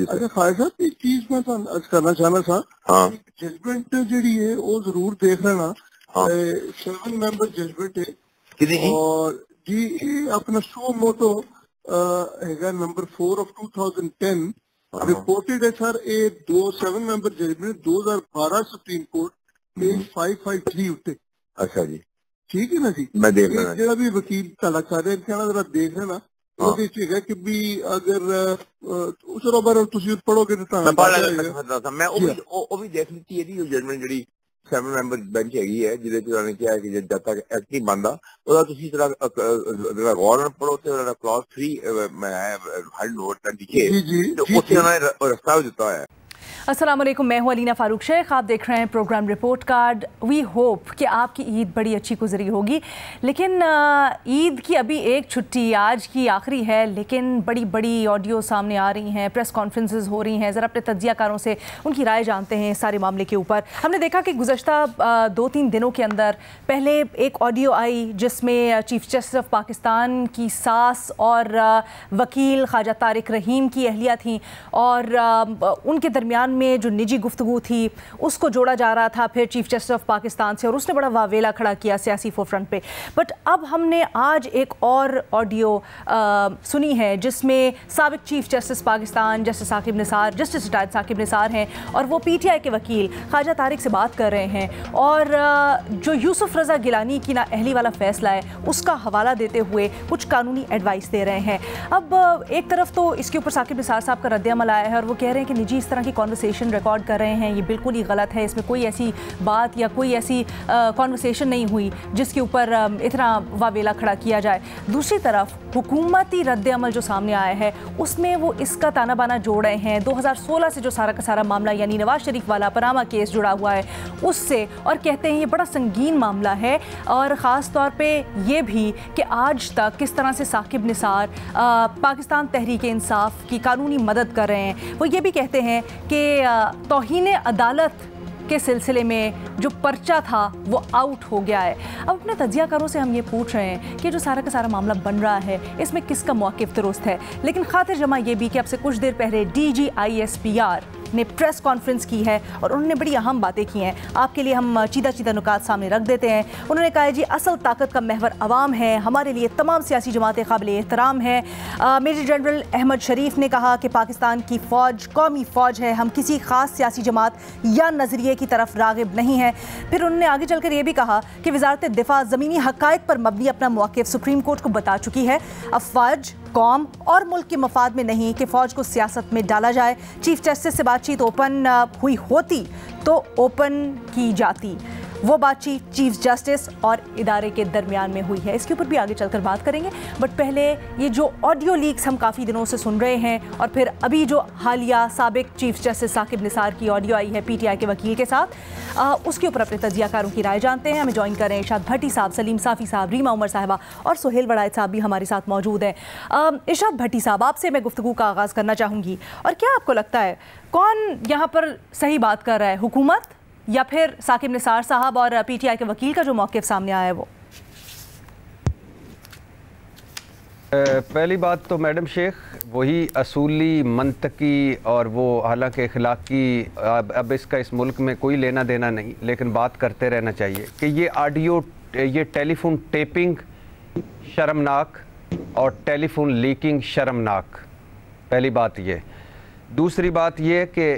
अच्छा खालिद साहब एक चीज मैं अर्ज करना चाहना था। हाँ जजमेंट जी है वो जरूर देख लेना। हाँ 7 मेंबर जजमेंट है और जी अपना शो मोटो है नंबर 4 ऑफ 2010 रिपोर्टेड है sir a 7 member judgement 2012 Supreme Court page 553 उत्ते। अच्छा जी ठीक है ना जी मैं देख लेना जो भी वकील तला कर रहे हैं जरा देख लेना कि भी अगर चलो बार तुम पढ़ोगे तो मैं वो भी देख ली जजमेंट जी 7 मेंबर बेंच हैगी है जिहदे च उन्होंने कहा कि जब तक एक्ट नहीं बनता ਉਹਦਾ ਤੁਸੀਂ जरा गौर ਨਾਲ पढ़ो ਤੇ क्लॉज 3 ਮੈਂ ਹੈਡ ਨੋਟ 26 ਤੇ ਉੱਥੇ ਉਹਨਾਂ ਨੇ ਰਸਤਾ ਦਿੱਤਾ ਹੋਇਆ है। अस्सलाम वालेकुम, मैं हूं अलीना फारूक शेख। आप देख रहे हैं program report card. We hope कि आपकी ईद बड़ी अच्छी गुजरी होगी, लेकिन ईद की अभी एक छुट्टी आज की आखिरी है, लेकिन बड़ी बड़ी ऑडियो सामने आ रही हैं, प्रेस कॉन्फ्रेंसेस हो रही हैं। ज़रा अपने तज्जियाकारों से उनकी राय जानते हैं इस सारे मामले के ऊपर। हमने देखा कि गुज़श्ता 2-3 दिनों के अंदर पहले एक ऑडियो आई जिसमें चीफ जस्टिस ऑफ पाकिस्तान की सास और वकील ख्वाजा तारिक रहीम की अहलिया थी और उनके दरमियान में जो निजी गुफ्तगू थी उसको जोड़ा जा रहा था फिर चीफ जस्टिस ऑफ पाकिस्तान से, और उसने बड़ा वावेला खड़ा किया सियासी फोरफ्रंट पे। बट अब हमने आज एक और ऑडियो सुनी है जिसमें साबिक chief justice Pakistan justice Saqib Nisar, justice retired Saqib Nisar हैं और वो PTI के वकील ख्वाजा तारिक से बात कर रहे हैं और जो यूसुफ रज़ा गिलानी की नाअहली वाला फैसला है उसका हवाला देते हुए कुछ कानूनी एडवाइस दे रहे हैं। अब एक तरफ तो इसके ऊपर साकिब निसार साहब का रद्द-ए-अमल आया है और वो कह रहे हैं कि निजी इस तरह की कॉन्वर्सेशन रिकॉर्ड कर रहे हैं, ये बिल्कुल ही गलत है, इसमें कोई ऐसी बात या कोई ऐसी कॉन्वर्सेशन नहीं हुई जिसके ऊपर इतना वावेला खड़ा किया जाए। दूसरी तरफ हुकूमती रद्द-ए-अमल जो सामने आया है उसमें वो इसका ताना बाना जोड़ रहे हैं 2016 से जो सारा का सारा मामला यानी नवाज शरीफ वाला पनामा केस जुड़ा हुआ है उससे, और कहते हैं ये बड़ा संगीन मामला है और ख़ास तौर पे ये भी कि आज तक किस तरह से साकिब निसार पाकिस्तान तहरीक इंसाफ की कानूनी मदद कर रहे हैं। वो ये भी कहते हैं कि तौहीन अदालत के सिलसिले में जो पर्चा था वो आउट हो गया है। अब अपने तज्जियाकारों से हम ये पूछ रहे हैं कि जो सारा का सारा मामला बन रहा है इसमें किसका मौक़िफ़ दुरुस्त है, लेकिन खातिर जमा ये भी कि अब से कुछ देर पहले DG ISPR ने प्रेस कॉन्फ्रेंस की है और उन्होंने बड़ी अहम बातें की हैं। आपके लिए हम चीदा चीदा नुकात सामने रख देते हैं। उन्होंने कहा है जी असल ताकत का महवर अवाम है, हमारे लिए तमाम सियासी जमातें काबिल एहतराम है। मेजर जनरल अहमद शरीफ ने कहा कि पाकिस्तान की फ़ौज कौमी फ़ौज है, हम किसी ख़ास सियासी जमात या नज़रिए की तरफ राग़िब नहीं है। फिर उन्होंने आगे चलकर यह भी कहा कि वज़ारत दिफ़ा ज़मीनी हक़ाइक़ पर मबनी अपना मौक़िफ़ सुप्रीम कोर्ट को बता चुकी है। अब फ़ौज कौम और मुल्क के मफाद में नहीं कि फ़ौज को सियासत में डाला जाए। चीफ जस्टिस से बातचीत ओपन हुई होती तो ओपन की जाती, वो बातचीत चीफ जस्टिस और इदारे के दरमियान में हुई है। इसके ऊपर भी आगे चलकर बात करेंगे, बट पहले ये जो ऑडियो लीक्स हम काफ़ी दिनों से सुन रहे हैं और फिर अभी जो हालिया साबिक चीफ जस्टिस साकिब निसार की ऑडियो आई है PTI के वकील के साथ, उसके ऊपर अपने तज्जियाकारों की राय जानते हैं। हमें ज्वाइन कर रहे हैं इरशाद भट्टी साहब, सलीम साफ़ी साहब, रीमा उमर साहिबा और सुहेल वड़ायत साहब भी हमारे साथ मौजूद हैं। इरशाद भट्टी साहब, आपसे मैं गुफ्तगू का आगाज़ करना चाहूँगी, और क्या आपको लगता है कौन यहाँ पर सही बात कर रहा है, हुकूमत या फिर साकिब निसार साहब और PTI के वकील का जो मौक़िफ़ सामने आया है वो? पहली बात तो मैडम शेख वही असूली मंतकी और वो हालांकि अखलाकी अब इसका इस मुल्क में कोई लेना देना नहीं, लेकिन बात करते रहना चाहिए कि ये ऑडियो ये टेलीफोन टेपिंग शर्मनाक और टेलीफोन लीकिंग शर्मनाक, पहली बात ये। दूसरी बात ये कि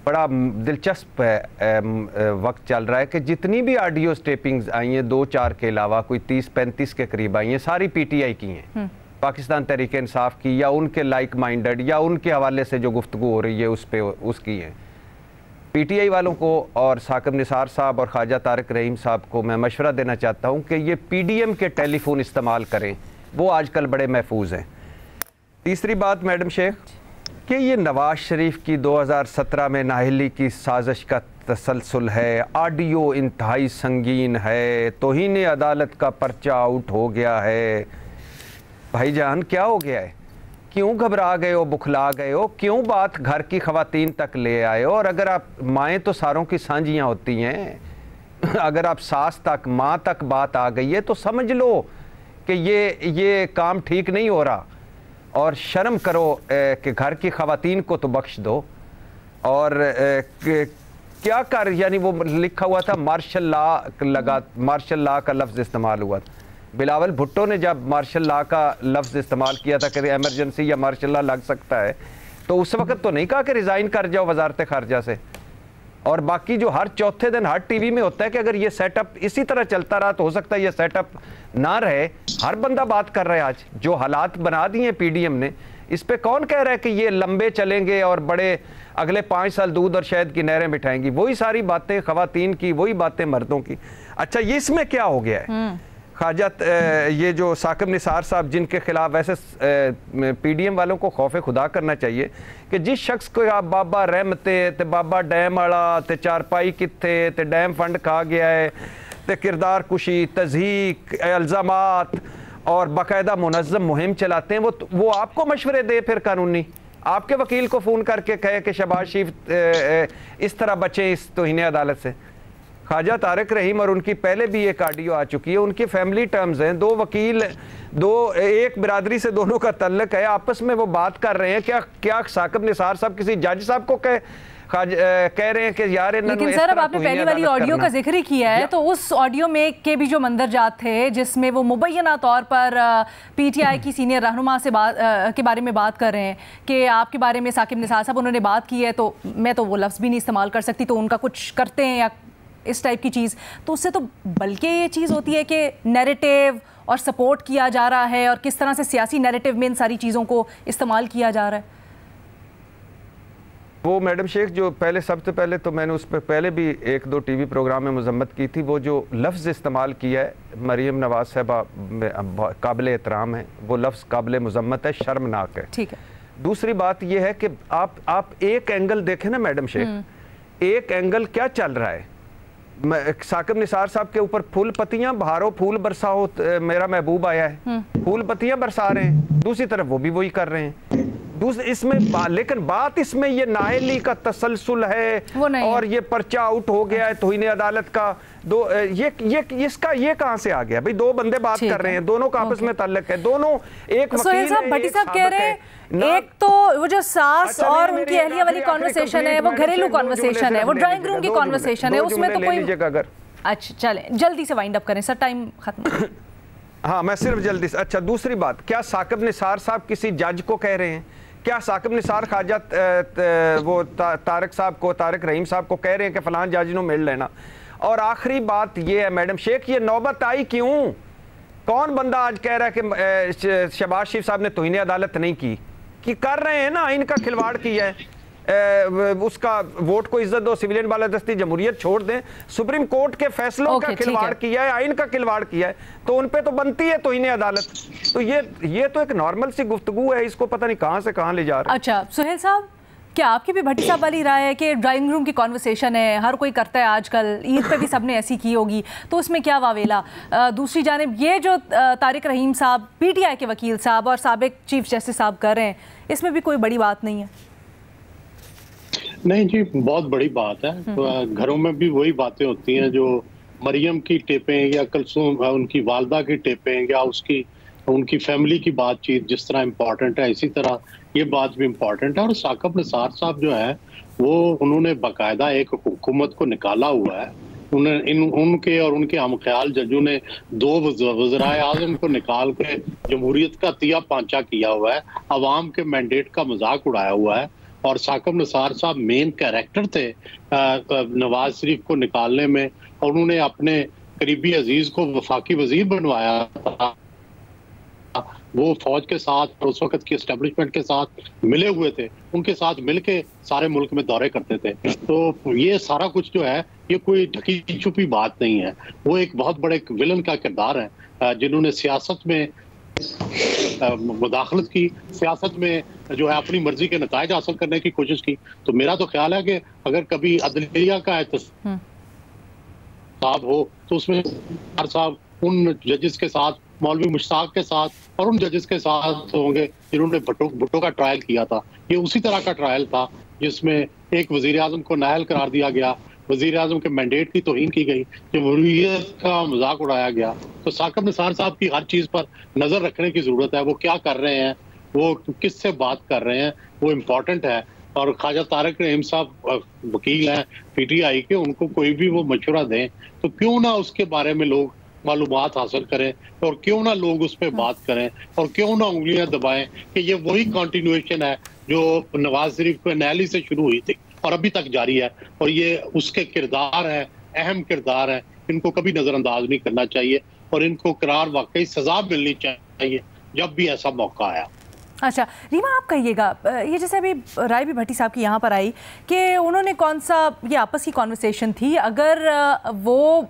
बड़ा दिलचस्प वक्त चल रहा है कि जितनी भी ऑडियो टेपिंग्स आई हैं 2-4 के अलावा कोई 30-35 के करीब आई हैं, सारी PTI की हैं, पाकिस्तान तहरीक इंसाफ की या उनके लाइक माइंडेड या उनके हवाले से जो गुफ्तगू हो रही है उस पे उसकी हैं। PTI वालों को और साकिब निसार साहब और ख्वाजा तारिक रहीम साहब को मैं मशवरा देना चाहता हूँ कि ये PDM के टेलीफोन इस्तेमाल करें, वो आजकल बड़े महफूज हैं। तीसरी बात मैडम शेख कि ये नवाज शरीफ की 2017 में नाअहली की साजिश का तसलसल है, ऑडियो इंतहाई संगीन है, तौहीन अदालत का पर्चा आउट हो गया है। भाईजान क्या हो गया है, क्यों घबरा गए हो, बुखला गए हो, क्यों बात घर की ख़वातीन तक ले आए हो? और अगर आप माएँ तो सारों की सांझियाँ होती हैं, अगर आप सास तक माँ तक बात आ गई है तो समझ लो कि ये काम ठीक नहीं हो रहा। और शर्म करो कि घर की ख़वातीन को तो बख्श दो। और क्या कर, यानी वो लिखा हुआ था मार्शल लॉ का लफ्ज़ इस्तेमाल हुआ था। बिलावल भुट्टो ने जब मार्शल लॉ का लफ्ज़ इस्तेमाल किया था कि एमरजेंसी या मार्शल लॉ लग सकता है, तो उस वक्त तो नहीं कहा कि रिज़ाइन कर जाओ वजारत खारजा से। और बाकी जो हर चौथे दिन हर टीवी में होता है कि अगर ये सेटअप इसी तरह चलता रहा तो हो सकता है ये सेटअप ना रहे। हर बंदा बात कर रहा है आज, जो हालात बना दिए पीडीएम ने, इस पे कौन कह रहा है कि ये लंबे चलेंगे और बड़े अगले 5 साल दूध और शहद की नहरें बिठाएंगी। वही सारी बातें खवातीन की, वही बातें मर्दों की। अच्छा, ये इसमें क्या हो गया है ख्वाजा, ये जो साकिब निसार साहब जिनके खिलाफ, वैसे पीडीएम वालों को खौफ खुदा करना चाहिए कि जिस शख्स को आप बाबा रहमते ते बाबा डैम वाला ते चारपाई किथे ते डैम फंड खा गया है ते किरदार कुशी तज़हीक इल्ज़ामात और बाकायदा मुनज़्ज़म मुहिम चलाते हैं, वो आपको मशवरे दे फिर कानूनी, आपके वकील को फ़ोन करके कहे कि शहबाज शरीफ इस तरह बचें इस तौहीन अदालत से। ख्वाजा तारिक रहीम और उनकी पहले भी एक ऑडियो आ चुकी है, उनकी फैमिली टर्म्स हैं, 2 वकील, एक बिरादरी से दोनों का तल्लक है, आपस में वो बात कर रहे हैं। क्या साकिब निसार साहब किसी जज साहब को कह रहे हैं कि यार, लेकिन सर अब आपने पहली वाली ऑडियो का जिक्र किया है, तो उस ऑडियो में के भी जो मंदरजात थे जिसमें वो मुबैना तौर पर पीटीआई की सीनियर रहनुमा से के बारे में बात कर रहे हैं कि आपके बारे में साकिब निसार साहब उन्होंने बात की है, तो मैं तो वो लफ्ज़ भी नहीं इस्तेमाल कर सकती, तो उनका कुछ करते हैं या इस टाइप की चीज़, तो उससे तो बल्कि ये चीज़ होती है कि नैरेटिव और सपोर्ट किया जा रहा है और किस तरह से सियासी नैरेटिव में इन सारी चीज़ों को इस्तेमाल किया जा रहा है। वो मैडम शेख जो पहले, सबसे पहले तो मैंने उस पर पहले भी 1-2 टीवी प्रोग्राम में मजम्मत की थी, वो जो लफ्ज़ इस्तेमाल किया है मरीम नवाज साहबा काबिल एहतराम है, वो लफ्ज़ काबिल मजम्मत है, शर्मनाक है। ठीक है। दूसरी बात ये है कि आप एक एंगल देखें ना मैडम शेख, एक एंगल क्या चल रहा है, साकिब निसार साहब के ऊपर फूल पत्तियां बहारो फूल बरसाओ, मेरा महबूब आया है, फूल पत्तियां बरसा रहे हैं, दूसरी तरफ वो भी वही कर रहे हैं। इसमें लेकिन बात इसमें ये नाअहली का तसलसल है और ये पर्चा आउट हो गया है तौहीन अदालत का, ये कहां से आ गया भाई? 2 बंदे बात कर रहे हैं, दोनों का आपस में ताल्लुक है, दोनों एक वकील साहब भट्टी साहब कह रहे हैं एक तो वो जो सास और उनकी अहलिया वाली कॉन्वर्सेशन है वो घरेलू कॉन्वर्सेशन है, वो ड्राइंग रूम की कॉन्वर्सेशन है, उसमें तो कोई अगर अच्छा चले जल्दी से वाइंड अप करें सर, टाइम खत्म। हाँ, मैं सिर्फ जल्दी से, अच्छा दूसरी बात, क्या साकिब निसार साहब किसी जज को कह रहे हैं? क्या साकिब निसार ख्वाजा वो तारिक साहब को, तारिक रहीम साहब को कह रहे हैं कि फलां जज नो मिल लेना? और आखिरी बात ये है मैडम शेख, ये नौबत आई क्यों? कौन बंदा आज कह रहा है कि शहबाज शरीफ साहब ने तौहीन अदालत नहीं की? कि कर रहे हैं ना, आइन का खिलवाड़ किया है, उसका वोट को इज्जत दो, सिविलियन बालादस्ती जमहूरियत छोड़ दें, सुप्रीम कोर्ट के फैसलों का खिलवाड़ किया है, आइन का खिलवाड़ किया है, तो उन पे तो बनती है तौहीन अदालत। तो ये तो एक नॉर्मल सी गुफ्तगू है, इसको पता नहीं कहां से कहां ले जा रहे हैं। अच्छा सुहेल साहब, क्या आपकी भी भट्टी साहब वाली राय है कि ड्राइंग रूम की कॉन्वर्सेशन है, हर कोई करता है आजकल, ईद पे भी सबने ऐसी की होगी, तो उसमें क्या वावेला? दूसरी जानिब ये जो तारिक रहीम साहब, पीटीआई के वकील साहब और साबिक चीफ जस्टिस साहब कर रहे हैं, इसमें भी कोई बड़ी बात नहीं है? नहीं जी, बहुत बड़ी बात है। तो घरों में भी वही बातें होती हैं जो मरियम की टेपें या कलसूम उनकी वालदा की टेपें या उनकी फैमिली की बातचीत जिस तरह इम्पोर्टेंट है, इसी तरह ये बात भी इम्पोर्टेंट है। और साकिब निसार साहब जो है वो उन्होंने बाकायदा एक हुकूमत को निकाला हुआ है, उनके और उनके हमख्याल जजों ने 2 वज़राए आज़म को निकाल के जमहूरियत का तिया पांचा किया हुआ है, अवाम के मैंडेट का मजाक उड़ाया हुआ है। और साकिब निसार साहब मेन कैरेक्टर थे नवाज शरीफ को निकालने में, और उन्होंने अपने करीबी अजीज को वफाकी वजीर बनवाया था। वो फौज के साथ उस वक्त की एस्टेब्लिशमेंट के साथ मिले हुए थे, उनके साथ मिलके सारे मुल्क में दौरे करते थे। तो ये सारा कुछ जो है ये कोई ढकी छुपी बात नहीं है, वो एक बहुत बड़े विलन का किरदार है जिन्होंने सियासत में मुदाखलत की, सियासत में जो है अपनी मर्जी के नताइज हासिल करने की कोशिश की। तो मेरा तो ख्याल है कि अगर कभी अदलिया का एहतसाब हो तो उसमें साहब उन जजेस के साथ, मौलवी मुश्ताक के साथ और उन जजेस के साथ होंगे जिन्होंने भुट्टो का ट्रायल किया था। ये उसी तरह का ट्रायल था जिसमें एक वजीर आजम को नाअहल करार दिया गया, वजीर आजम के मैंडेट की तौहीन की गई, जमहूरियत का मजाक उड़ाया गया। तो साकिब निसार साहब की हर चीज पर नजर रखने की जरूरत है, वो क्या कर रहे हैं, वो किससे बात कर रहे हैं, वो इम्पोर्टेंट है। और ख्वाजा तारिक रहीम साहब वकील हैं PTI के, उनको कोई भी वो मशवरा दें तो क्यों ना उसके बारे में लोग मालूमात हासिल करें और क्यों ना लोग उस पर बात करें और क्यों ना उंगलियां दबाएं कि ये वही कंटिन्यूएशन है जो नवाज शरीफ को नैली से शुरू हुई थी और अभी तक जारी है। और ये उसके किरदार है, अहम किरदार है, इनको कभी नजरअंदाज नहीं करना चाहिए और इनको करार वाकई सजा मिलनी चाहिए जब भी ऐसा मौका आया। अच्छा रीमा, आप कहिएगा, ये जैसे अभी राय भी भट्टी साहब की यहाँ पर आई कि उन्होंने कौन सा ये आपस की कॉन्वर्सेशन थी, अगर वो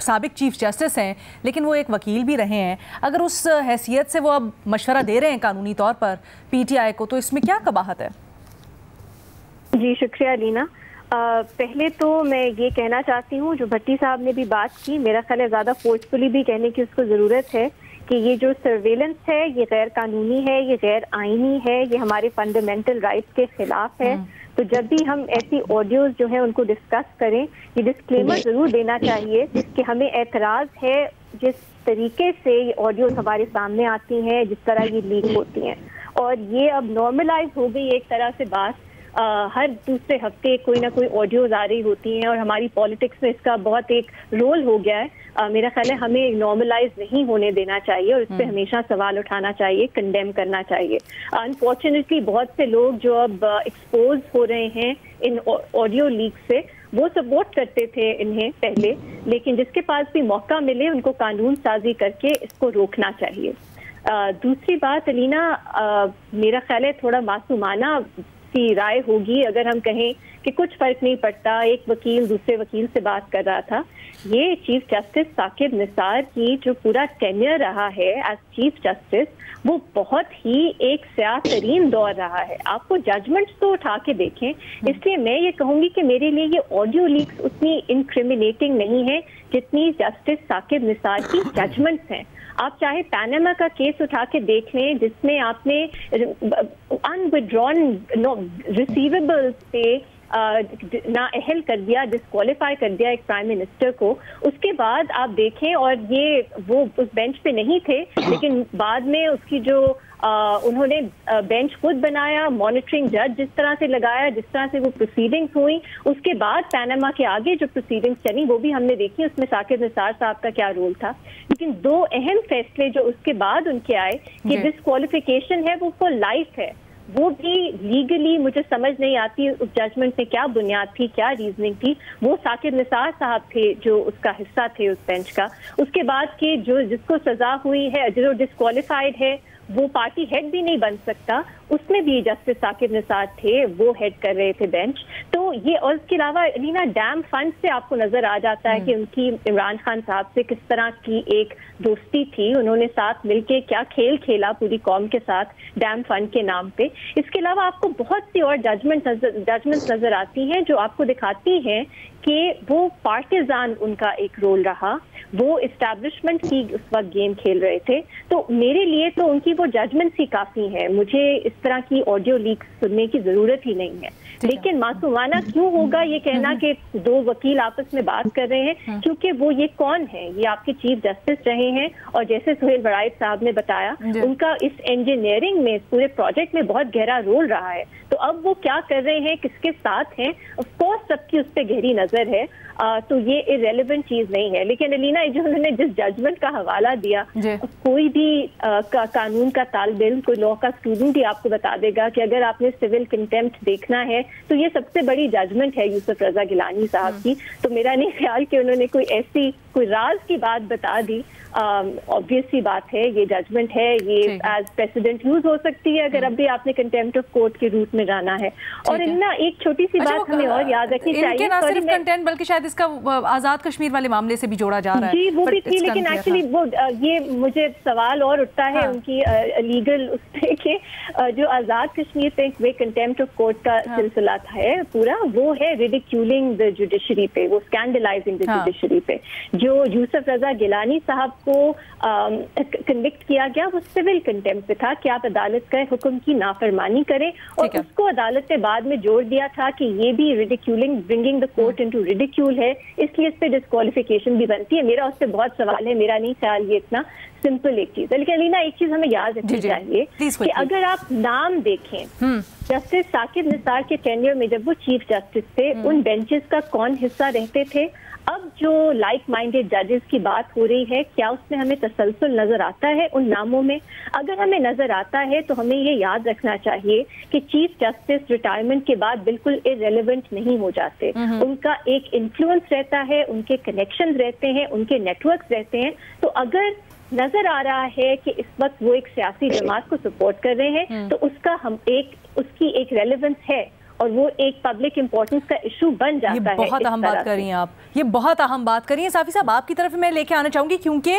साबिक चीफ जस्टिस हैं लेकिन वो एक वकील भी रहे हैं, अगर उस हैसियत से वो अब मशवरा दे रहे हैं कानूनी तौर पर PTI को, तो इसमें क्या कबाहत है? जी शुक्रिया लीना। पहले तो मैं ये कहना चाहती हूँ, जो भट्टी साहब ने भी बात की, मेरा ख्याल है ज़्यादा फोर्सफुली भी कहने की उसको ज़रूरत है कि ये जो सर्वेलेंस है ये गैर कानूनी है, ये गैर आईनी है, ये हमारे फंडामेंटल राइट्स के खिलाफ है। तो जब भी हम ऐसी ऑडियोज जो है उनको डिस्कस करें, ये डिस्क्लेमर ज़रूर देना चाहिए कि हमें एतराज़ है जिस तरीके से ये ऑडियोज हमारे सामने आती हैं, जिस तरह ये लीक होती हैं। और ये अब नॉर्मलाइज हो गई एक तरह से बात, हर दूसरे हफ्ते कोई ना कोई ऑडियोज आ रही होती हैं और हमारी पॉलिटिक्स में इसका बहुत एक रोल हो गया है। मेरा ख्याल है हमें नॉर्मलाइज नहीं होने देना चाहिए और इस पर हमेशा सवाल उठाना चाहिए, कंडेम करना चाहिए। अनफॉर्चुनेटली बहुत से लोग जो अब एक्सपोज हो रहे हैं इन ऑडियो लीक से, वो सपोर्ट करते थे इन्हें पहले, लेकिन जिसके पास भी मौका मिले उनको कानून साजी करके इसको रोकना चाहिए। दूसरी बात अलीना, मेरा ख्याल है थोड़ा मासूमाना की राय होगी अगर हम कहें कि कुछ फर्क नहीं पड़ता, एक वकील दूसरे वकील से बात कर रहा था। ये चीफ जस्टिस साकिब निसार की जो पूरा टेन्योर रहा है एज चीफ जस्टिस, वो बहुत ही एक स्याह तरीन दौर रहा है। आपको जजमेंट्स तो उठा के देखें, इसलिए मैं ये कहूंगी कि मेरे लिए ये ऑडियो लीक्स उतनी इनक्रिमिनेटिंग नहीं है जितनी जस्टिस साकिब निसार की जजमेंट्स हैं। आप चाहे पैनामा का केस उठा के देख लें जिसमें आपने अनविड्रॉन रिसीवेबल्स पे नाअहल कर दिया, डिस्क्वालीफाई कर दिया एक प्राइम मिनिस्टर को। उसके बाद आप देखें, और ये वो उस बेंच पे नहीं थे लेकिन बाद में उसकी जो उन्होंने बेंच खुद बनाया, मॉनिटरिंग जज जिस तरह से लगाया, जिस तरह से वो प्रोसीडिंग्स हुई, उसके बाद पैनामा के आगे जो प्रोसीडिंग्स चली वो भी हमने देखी, उसमें साकिब निसार साहब का क्या रोल था। लेकिन दो अहम फैसले जो उसके बाद उनके आए कि डिस्क्वालिफिकेशन है वो फॉर लाइफ है, वो भी लीगली मुझे समझ नहीं आती उस जजमेंट में क्या बुनियाद थी, क्या रीजनिंग थी। वो साकिब निसार साहब थे जो उसका हिस्सा थे उस बेंच का। उसके बाद के जो जिसको सजा हुई है, जो डिस्क्वालिफाइड है, वो पार्टी हेड भी नहीं बन सकता, उसमें भी जस्टिस साकिब निसार थे, वो हेड कर रहे थे बेंच। तो ये, और इसके अलावा रीना डैम फंड से आपको नजर आ जाता है कि उनकी इमरान खान साहब से किस तरह की एक दोस्ती थी, उन्होंने साथ मिलके क्या खेल खेला पूरी कौम के साथ डैम फंड के नाम पे। इसके अलावा आपको बहुत सी और जजमेंट्स नजर आती हैं जो आपको दिखाती हैं कि वो पार्टिजान उनका एक रोल रहा, वो इस्टेब्लिशमेंट की उस वक्त गेम खेल रहे थे। तो मेरे लिए तो उनकी वो जजमेंट्स ही काफी है, मुझे इस तरह की ऑडियो लीक सुनने की जरूरत ही नहीं है। लेकिन मासूमाना क्यों होगा ये कहना कि दो वकील आपस में बात कर रहे हैं, क्योंकि वो ये कौन है, ये आपके चीफ जस्टिस रहे हैं और जैसे सुहेल वड़ाइद साहब ने बताया उनका इस इंजीनियरिंग में, इस पूरे प्रोजेक्ट में बहुत गहरा रोल रहा है। तो अब वो क्या कर रहे हैं, किसके साथ हैं, ऑफ कोर्स सबकी उस पर गहरी नजर है। तो ये इरेलीवेंट चीज नहीं है। लेकिन अलीना, जो उन्होंने जिस जजमेंट का हवाला दिया, कोई भी कानून का तालिब इल्म, कोई लॉ का स्टूडेंट ही आपको बता देगा कि अगर आपने सिविल कंटेम्प्ट देखना है तो ये सबसे बड़ी जजमेंट है यूसुफ रजा गिलानी साहब की। तो मेरा नहीं ख्याल कि उन्होंने कोई ऐसी कोई राज की बात बता दी। ऑब्वियस सी बात है, ये जजमेंट है, ये एज प्रेसिडेंट यूज हो सकती है अगर अब भी आपने कंटेम्प्ट ऑफ कोर्ट के रूट में जाना है। और ना एक छोटी सी बात हमें और याद रखनी चाहिए, ना सिर्फ कंटेम्प्ट बल्कि शायद इसका आजाद कश्मीर वाले मामले से भी जोड़ा जा रहा है। जी वो भी थी, लेकिन एक्चुअली वो ये मुझे सवाल और उठता है उनकी लीगल उस पे के जो आजाद कश्मीर पे वे कंटेम्प्ट ऑफ कोर्ट का सिलसिला है पूरा, वो है रिडिक्यूलिंग द जुडिशरी पे, वो स्कैंडलाइजिंग द जुडिशरी पे, जो यूसुफ रजा गिलानी साहब को कन्विक्ट किया गया वो सिविल कंटेम्प्ट पे था कि आप अदालत का हुक्म की नाफरमानी करें, और उसको अदालत ने बाद में जोड़ दिया था कि ये भी ridiculing, bringing the court into ridicule है, इसलिए इस पे डिस्क्वालिफिकेशन भी बनती है। मेरा उस पर बहुत सवाल है, मेरा नहीं ख्याल ये इतना सिंपल एक चीज है। लेकिन अलीना एक चीज हमें याद रखनी चाहिए कि अगर आप नाम देखें जस्टिस साकिब निसार के टेन्योर में जब वो चीफ जस्टिस थे, उन बेंचेस का कौन हिस्सा रहते थे। अब जो लाइक माइंडेड जजेस की बात हो रही है, क्या उसमें हमें तसलसल नजर आता है उन नामों में? अगर हमें नजर आता है तो हमें ये याद रखना चाहिए कि चीफ जस्टिस रिटायरमेंट के बाद बिल्कुल इररिलेवेंट नहीं हो जाते। उनका एक इन्फ्लुएंस रहता है, उनके कनेक्शंस रहते हैं, उनके नेटवर्क्स रहते हैं। तो अगर नजर आ रहा है कि इस वक्त वो एक सियासी जमात को सपोर्ट कर रहे हैं तो उसकी एक रेलेवेंस है और वो एक पब्लिक इंपॉर्टेंस का इशू बन जाता है। ये बहुत अहम बात कर रही हैं आप, ये बहुत अहम बात कर रही हैं। साफी साहब आपकी तरफ मैं लेके आना चाहूँगी क्योंकि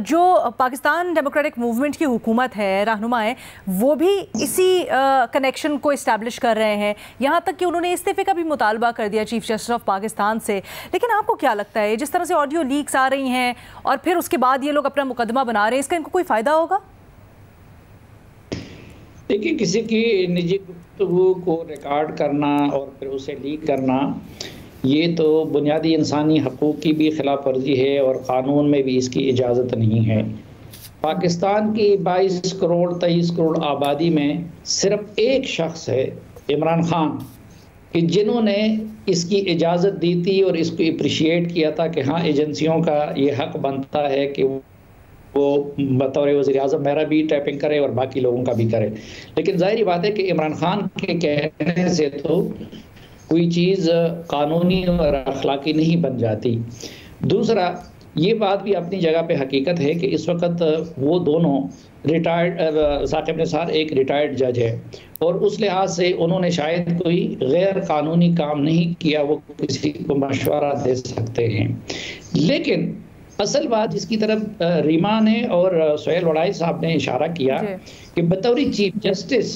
जो पाकिस्तान डेमोक्रेटिक मूवमेंट की हुकूमत है, रहनुमा है, वो भी इसी कनेक्शन को इस्टेब्लिश कर रहे हैं, यहाँ तक कि उन्होंने इस्तीफे का भी मुतालबा कर दिया चीफ जस्टिस ऑफ पाकिस्तान से। लेकिन आपको क्या लगता है जिस तरह से ऑडियो लीक्स आ रही हैं और फिर उसके बाद ये लोग अपना मुकदमा बना रहे हैं, इसका इनको कोई फ़ायदा होगा? देखिए, किसी की निजी गुफ्तगू को रिकॉर्ड करना और फिर उसे लीक करना, ये तो बुनियादी इंसानी हकूक़ की भी खिलाफ वर्जी है और क़ानून में भी इसकी इजाज़त नहीं है। पाकिस्तान की 22 करोड़ 23 करोड़ आबादी में सिर्फ एक शख्स है, इमरान खान, कि जिन्होंने इसकी इजाज़त दी थी और इसको अप्रिशिएट किया था कि हाँ, एजेंसियों का ये हक बनता है कि वो बतौर वज़ीर आज़म मेरा भी टैपिंग करे और बाकी लोगों का भी करे। लेकिन ज़ाहिर बात है कि इमरान खान के कहने से तो कोई चीज़ कानूनी और अखलाकी नहीं बन जाती। दूसरा, ये बात भी अपनी जगह पे हकीकत है कि इस वक्त वो दोनों रिटायर्ड, साकिब निसार एक रिटायर्ड जज है और उस लिहाज से उन्होंने शायद कोई गैर कानूनी काम नहीं किया, वो किसी को मशवरा दे सकते हैं। लेकिन असल बात जिसकी तरफ रीमा ने और सोहेल वड़ाई साहब ने इशारा किया कि बतौर चीफ जस्टिस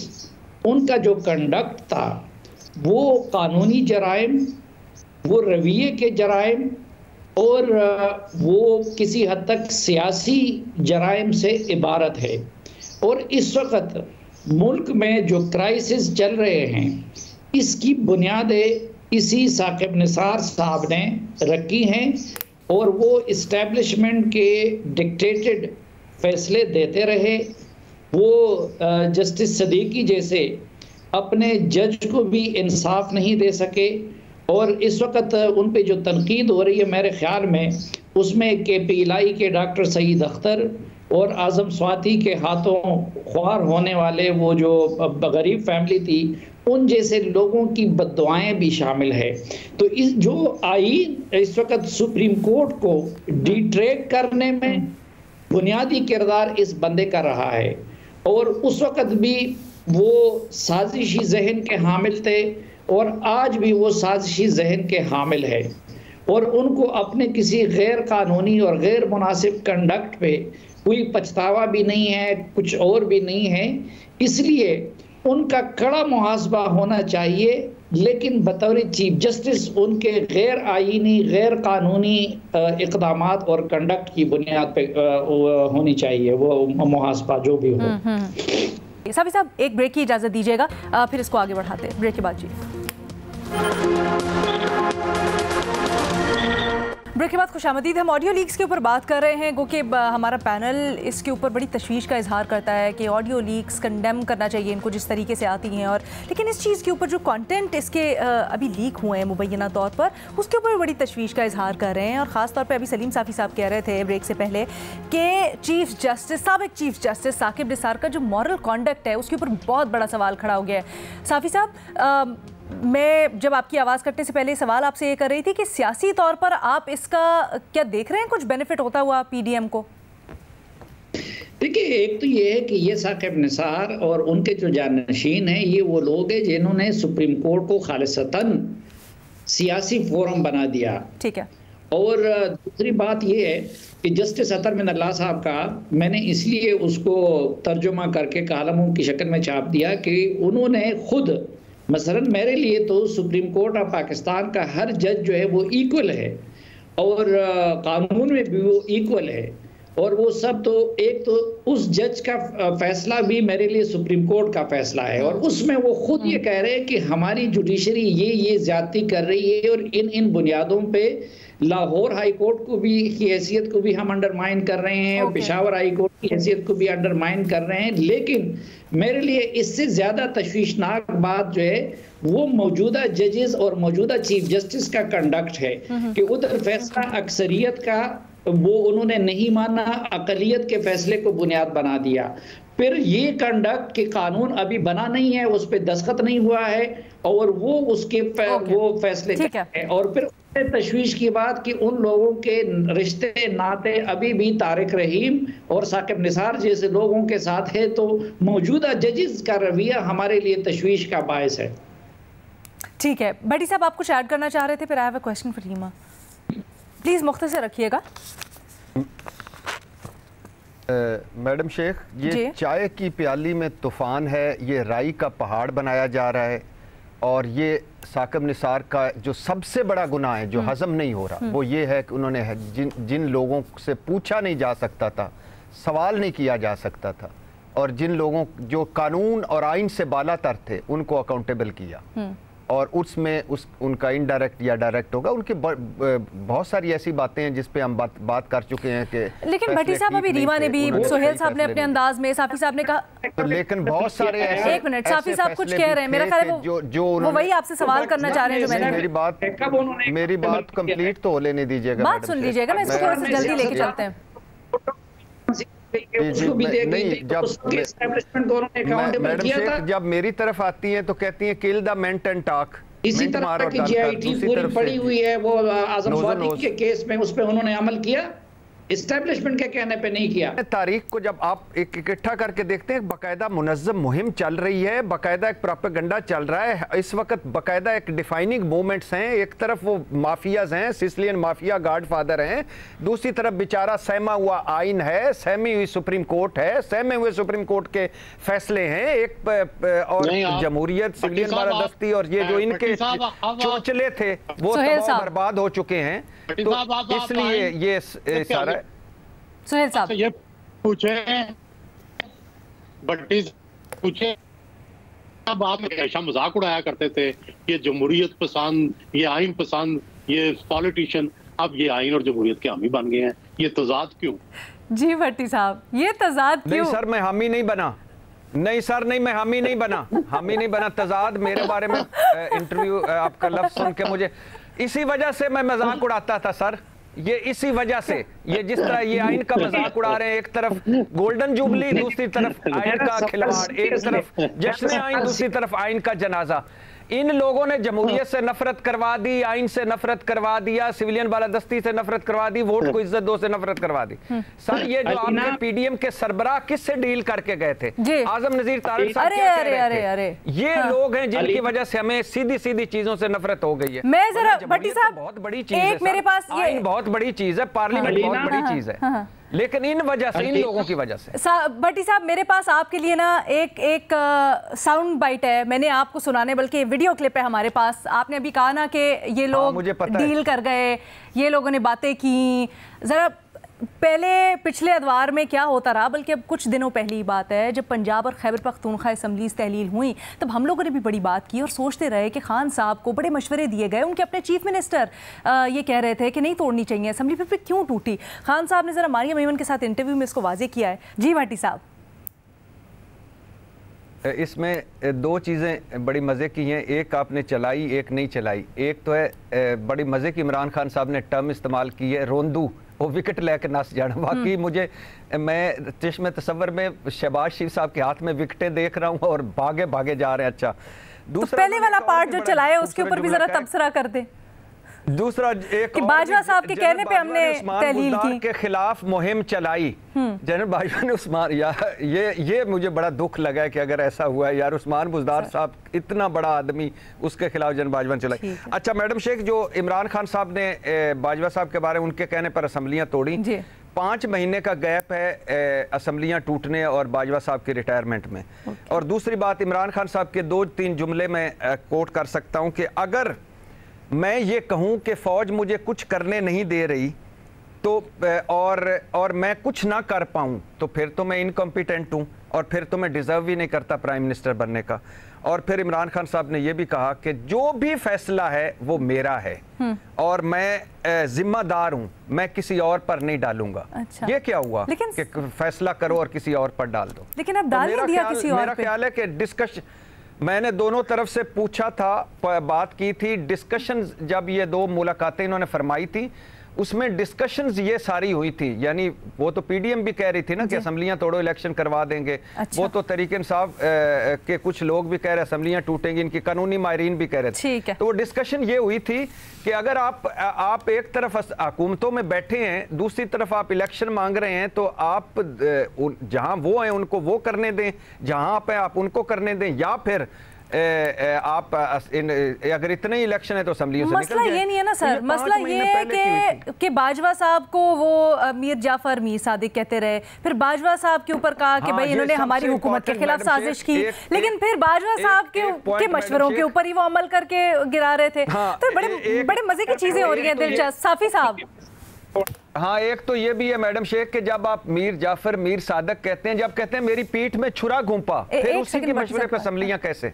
उनका जो कंडक्ट था वो कानूनी जराइम, वो रवैये के जराइम और वो किसी हद तक सियासी जराइम से इबारत है। और इस वक्त मुल्क में जो क्राइसिस चल रहे हैं, इसकी बुनियादें इसी साकिब निसार साहब ने रखी हैं और वो इस्टेब्लिशमेंट के डिक्टेटेड फैसले देते रहे। वो जस्टिस सदीकी जैसे अपने जज को भी इंसाफ नहीं दे सके और इस वक्त उन पे जो तनकीद हो रही है, मेरे ख्याल में उसमें KPLI के डॉक्टर सईद अख्तर और आज़म स्वाति के हाथों ख्वार होने वाले वो जो गरीब फैमिली थी, उन जैसे लोगों की बद्दुआएं भी शामिल है। तो इस जो आईन इस वक्त सुप्रीम कोर्ट को डिट्रैक्ट करने में बुनियादी किरदार इस बंदे का रहा है और उस वक्त भी वो साजिशी जहन के हामिल थे और आज भी वो साजिशी जहन के हामिल है और उनको अपने किसी गैर कानूनी और गैर मुनासिब कंडक्ट पे कोई पछतावा भी नहीं है, कुछ और भी नहीं है। इसलिए उनका कड़ा मुहासबा होना चाहिए, लेकिन बतौर चीफ जस्टिस उनके गैर आईनी गैर कानूनी इक़दामात और कंडक्ट की बुनियाद पे होनी चाहिए वो मुहासबा जो भी हो। साफी साहब एक ब्रेक की इजाज़त दीजिएगा, फिर इसको आगे बढ़ाते हैं। ब्रेक के बाद जी, ब्रेक के बाद खुशामदीद। हम ऑडियो लीक्स के ऊपर बात कर रहे हैं, गो कि हमारा पैनल इसके ऊपर बड़ी तशवीश का इजहार करता है कि ऑडियो लीक्स कंडेम करना चाहिए इनको जिस तरीके से आती हैं, और लेकिन इस चीज़ के ऊपर जो कंटेंट इसके अभी लीक हुए हैं मुबैना तौर पर, उसके ऊपर बड़ी तशवीश का इजहार कर रहे हैं। और ख़ास तौर पर अभी सलीम साफ़ी साहब कह रहे थे ब्रेक से पहले कि चीफ जस्टिस, साबिक चीफ जस्टिस साकिब निसार का जो मॉरल कॉन्डक्ट है उसके ऊपर बहुत बड़ा सवाल खड़ा हो गया है। साफ़ी साहब, मैं जब आपकी आवाज़ कटने से पहले सवाल आपसे ये कर रही थी कि सियासी तौर पर आप इसका क्या देख रहे हैं, कुछ बेनिफिट होता हुआ PDM को? देखिए, एक तो ये है कि ये साकिब निसार और उनके जो जानशीन हैं, ये वो लोग हैं जिन्होंने सुप्रीम कोर्ट को खालिसतन सियासी फोरम बना दिया। ठीक है। और दूसरी बात ये है कि जस्टिस अतर मिनल्लाह साहब का मैंने इसलिए उसको तर्जुमा करके कालमों की शक्ल में छाप दिया कि उन्होंने खुद, मसलन मेरे लिए तो सुप्रीम कोर्ट ऑफ पाकिस्तान का हर जज जो है वो इक्वल है और कानून में भी वो इक्वल है। और वो सब तो एक तो उस जज का फैसला भी मेरे लिए सुप्रीम कोर्ट का फैसला है, और उसमें वो खुद ये कह रहे हैं कि हमारी जुडिशरी ये ज्यादती कर रही है और इन बुनियादों पे लाहौर हाई कोर्ट को भी की हैसियत को भी हम अंडरमाइन कर रहे हैं, और पेशावर हाई कोर्ट की हैसियत को भी अंडरमाइन कर रहे हैं। लेकिन मेरे लिए इससे ज्यादा तशवीशनाक बात जो है वो मौजूदा जजेस और मौजूदा चीफ जस्टिस का कंडक्ट है कि उधर फैसला अक्सरियत का वो उन्होंने नहीं माना, अकलियत के फैसले को बुनियाद बना दिया। फिर ये कंडक्ट के कानून अभी बना नहीं है, उस पर दस्तखत नहीं हुआ है, और वो उसके वो फैसले है। और फिर तशवीश की बात कि उन लोगों के रिश्ते नाते अभी भी तारिक रहीम और साकिब निसार जैसे लोगों के साथ है, तो मौजूदा जजेस का रवैया हमारे लिए तशवीश का बायस है। ठीक है, भट्टी साहब आप कुछ ऐड करना चाह रहे थे? फिर I have a question for Reema, please मुख्तसर रखिएगा। मैडम शेख, ये चाय की प्याली में तूफान है, ये राई का पहाड़ बनाया जा रहा है, और ये साकिब निसार का जो सबसे बड़ा गुनाह है जो हजम नहीं हो रहा वो ये है कि उन्होंने जिन लोगों से पूछा नहीं जा सकता था, सवाल नहीं किया जा सकता था, और जिन लोगों जो कानून और आइन से बालातर थे उनको अकाउंटेबल किया, और उसमें उनका इनडायरेक्ट या डायरेक्ट होगा। उनकी बहुत सारी ऐसी बातें हैं जिस पे हम बात कर चुके हैं कि लेकिन भट्टी साहब अभी रीमा ने भी, सोहेल साहब ने अपने अंदाज में, साफी साहब ने कहा, लेकिन बहुत सारे ऐसे, एक मिनट, साफी साहब कुछ कह रहे हैं, मेरा ख्याल है वो वही आपसे सवाल करना चाह रहे हैं जो मैंने। मेरी बात कंप्लीट तो लेने दीजिएगा, बात सुन लीजिएगा ना, इसको थोड़ा सा जल्दी लेके चलते हैं। जब मेरी तरफ आती हैं तो कहती हैं kill the meant and talk. इसी तरह की जीआईटी पूरी पड़ी हुई है, वो आजम स्वाति के केस में उस पे उन्होंने अमल किया, एस्टेब्लिशमेंट के कहने पे नहीं किया। तारीख को जब आप इकट्ठा करके देखते हैं, बाकायदा मुनज़्ज़म मुहिम चल रही है, बाकायदा एक प्रोपेगेंडा चल रहा है इस वक्त, बाकायदा एक डिफाइनिंग मूवमेंट्स हैं। एक तरफ वो माफियाज हैं, सिसिलियन माफिया गॉडफादर हैं, दूसरी तरफ बेचारा सहमा हुआ आइन है, सहमी हुई सुप्रीम कोर्ट है, सहमे हुए सुप्रीम कोर्ट के फैसले हैं, एक और जमहूरियत, सिविलियन बारादस्ती और ये जो इनके चोचले थे वो बर्बाद हो चुके हैं। तो इसलिए ये सारा सुहेल साहब ये पूछे, भट्टी पूछे, अब आप हमेशा मजाक उड़ाया करते थे, ये जमहूरियत पसंद, ये आइन पसंद, ये पॉलिटिशियन, अब ये आइन और जमहूरियत के हामी बन गए हैं, ये तजाद क्यों? जी भट्टी साहब, ये तजाद क्यों? नहीं सर, मैं हामी नहीं बना, नहीं सर, नहीं, मैं हामी नहीं बना, हामी नहीं बना। तजाद मेरे बारे में इंटरव्यू आपका लफ्ज सुन के मुझे इसी वजह से मैं मजाक उड़ाता था सर, ये इसी वजह से, ये जिस तरह ये आइन का मजाक उड़ा रहे हैं, एक तरफ गोल्डन जुबली, दूसरी तरफ आइन का खिलवाड़, एक तरफ जश्न आइन, दूसरी तरफ आइन का जनाजा। इन लोगों ने जमहूरियत से नफरत करवा दी, आइन से नफरत करवा दिया, सिविलियन बालादस्ती से नफरत करवा दी, वोट को इज्जत दो से नफरत करवा दी। सर ये जो आपके पीडीएम के सरबराह किससे डील करके गए थे? आजम नजीर तारिक साहब क्या कह रहे थे? ये लोग हैं जिनकी वजह से हमें सीधी सीधी चीजों से नफरत हो गई है। मैं जरा भट्टी साहब, बहुत बड़ी चीज है, मेरे पास ये बहुत बड़ी चीज है, पार्लियामेंट बहुत बड़ी चीज है, लेकिन इन वजह से, इन लोगों की वजह से। भट्टी साहब, मेरे पास आपके लिए ना एक साउंड बाइट है, मैंने आपको सुनाने, बल्कि वीडियो क्लिप है हमारे पास। आपने अभी कहा ना कि ये लोग डील कर गए, ये लोगों ने बातें की। जरा पहले पिछले अदवार में क्या होता रहा, बल्कि अब कुछ दिनों पहले ही बात है, जब पंजाब और खैबर पख्तूनख्वा असम्बलीज तहलील हुई, तब हम लोगों ने भी बड़ी बात की और सोचते रहे कि खान साहब को बड़े मशवरे दिए गए। उनके अपने चीफ मिनिस्टर ये कह रहे थे कि नहीं तोड़नी चाहिए असम्बली, फिर क्यों टूटी? खान साहब ने ज़रा मारिया मेमन के साथ इंटरव्यू में इसको वाजे किया है। जी भट्टी साहब, इसमें दो चीज़ें बड़ी मज़े की हैं, एक आपने चलाई, एक नहीं चलाई। एक तो है बड़ी मज़े की इमरान खान साहब ने टर्म इस्तेमाल की है, रोंदू, वो विकेट लेकर नस जाना। बाकी मुझे, मैं चश्म तसव्वुर में शहबाज शरीफ साहब के हाथ में विकेटें देख रहा हूँ और भागे भागे जा रहे हैं। अच्छा, दूसरा तो पहले वाला पार्ट जो चलाया उसके ऊपर भी जरा तबसरा कर दे। दूसरा एक कि बाजवा साहब के कहने पे हमने तहलील की, के खिलाफ मुहिम चलाई। जनरल बाजवा ने उस्मान, ये मुझे बड़ा दुख लगा है कि अगर ऐसा हुआ है यार, उस्मान बुज़दार साहब इतना बड़ा आदमी, उसके खिलाफ जनरल बाजवा ने चलाई। अच्छा मैडम शेख, जो इमरान खान साहब ने बाजवा साहब के बारे में उनके कहने पर असम्बलियाँ तोड़ी, 5 महीने का गैप है असम्बलियाँ टूटने और बाजवा साहब की रिटायरमेंट में। और दूसरी बात, इमरान खान साहब के 2-3 जुमले में कोट कर सकता हूँ कि अगर मैं ये कहूँ कि फ़ौज मुझे कुछ करने नहीं दे रही तो और मैं कुछ ना कर पाऊँ तो फिर तो मैं इनकॉम्पिटेंट हूँ और फिर तो मैं डिज़र्व ही नहीं करता प्राइम मिनिस्टर बनने का। और फिर इमरान खान साहब ने यह भी कहा कि जो भी फैसला है वो मेरा है और मैं जिम्मेदार हूँ, मैं किसी और पर नहीं डालूंगा। अच्छा। ये क्या हुआ कि फैसला करो और किसी और पर डाल दो? लेकिन अब डाल नहीं दिया किसी और पे। मेरा ख्याल है कि डिस्कशन, मैंने दोनों तरफ से पूछा था, बात की थी, डिस्कशन जब ये दो मुलाकातें इन्होंने फरमाई थी उसमें डिस्कशंस ये सारी हुई थी। यानी वो तो पीडीएम भी कह रही थी ना कि असम्बलियां तोड़ो इलेक्शन करवा देंगे। अच्छा। वो तो तहरीक इंसाफ के कुछ लोग भी कह रहे असम्बलियां टूटेंगी, इनकी कानूनी माहिरीन भी कह रहे थे। तो वो डिस्कशन ये हुई थी कि अगर आप एक तरफ हुकूमतों में बैठे हैं, दूसरी तरफ आप इलेक्शन मांग रहे हैं, तो आप जहां वो हैं उनको वो करने दें, जहां आप हैं आप उनको करने दें, या फिर आप अगर इतने ही इलेक्शन है तो असेंबलियों से मसला ये नहीं है ना सर, मसला ये है कि बाजवा साहब को वो मीर जाफर मीर सादिक कहते रहे, फिर बाजवा साहब के ऊपर कहा कि भाई इन्होंने हमारी हुकूमत के खिलाफ साजिश की, लेकिन फिर बाजवा साहब के मशवरों के ऊपर ही वो अमल करके गिरा रहे थे। तो बड़े मजे की चीजें हो रही हैं दिलचस्प। साफी साहब, हाँ, एक तो ये भी है मैडम शेख कि जब आप मीर जाफर मीर सादक कहते हैं, जब कहते हैं मेरी पीठ में छुरा घूंपा, फिर उसी के मशवरे पर असम्बलियां कैसे?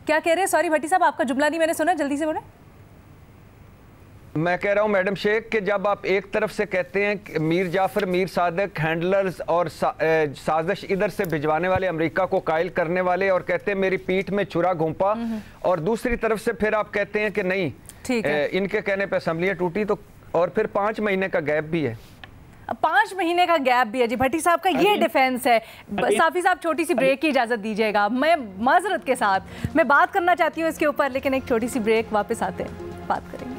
क्या कह रहे हैं? सॉरी भट्टी साहब, आपका जुमला नहीं मैंने सुना, जल्दी से बोले। मैं कह रहा हूं मैडम शेख कि जब आप एक तरफ से कहते हैं कि मीर जाफर मीर सादक हैंडलर्स और साजिश इधर से भिजवाने वाले, अमेरिका को कायल करने वाले, और कहते हैं मेरी पीठ में छुरा घूंपा, और दूसरी तरफ से फिर आप कहते हैं कि नहीं इनके कहने पर असम्बलियां टूटी, तो और फिर 5 महीने का गैप भी है। 5 महीने का गैप भी है जी। भट्टी साहब का ये डिफेंस है। साफी साहब, छोटी सी ब्रेक की इजाजत दीजिएगा, मैं माजरत के साथ मैं बात करना चाहती हूँ इसके ऊपर, लेकिन एक छोटी सी ब्रेक, वापस आते हैं बात करेंगे।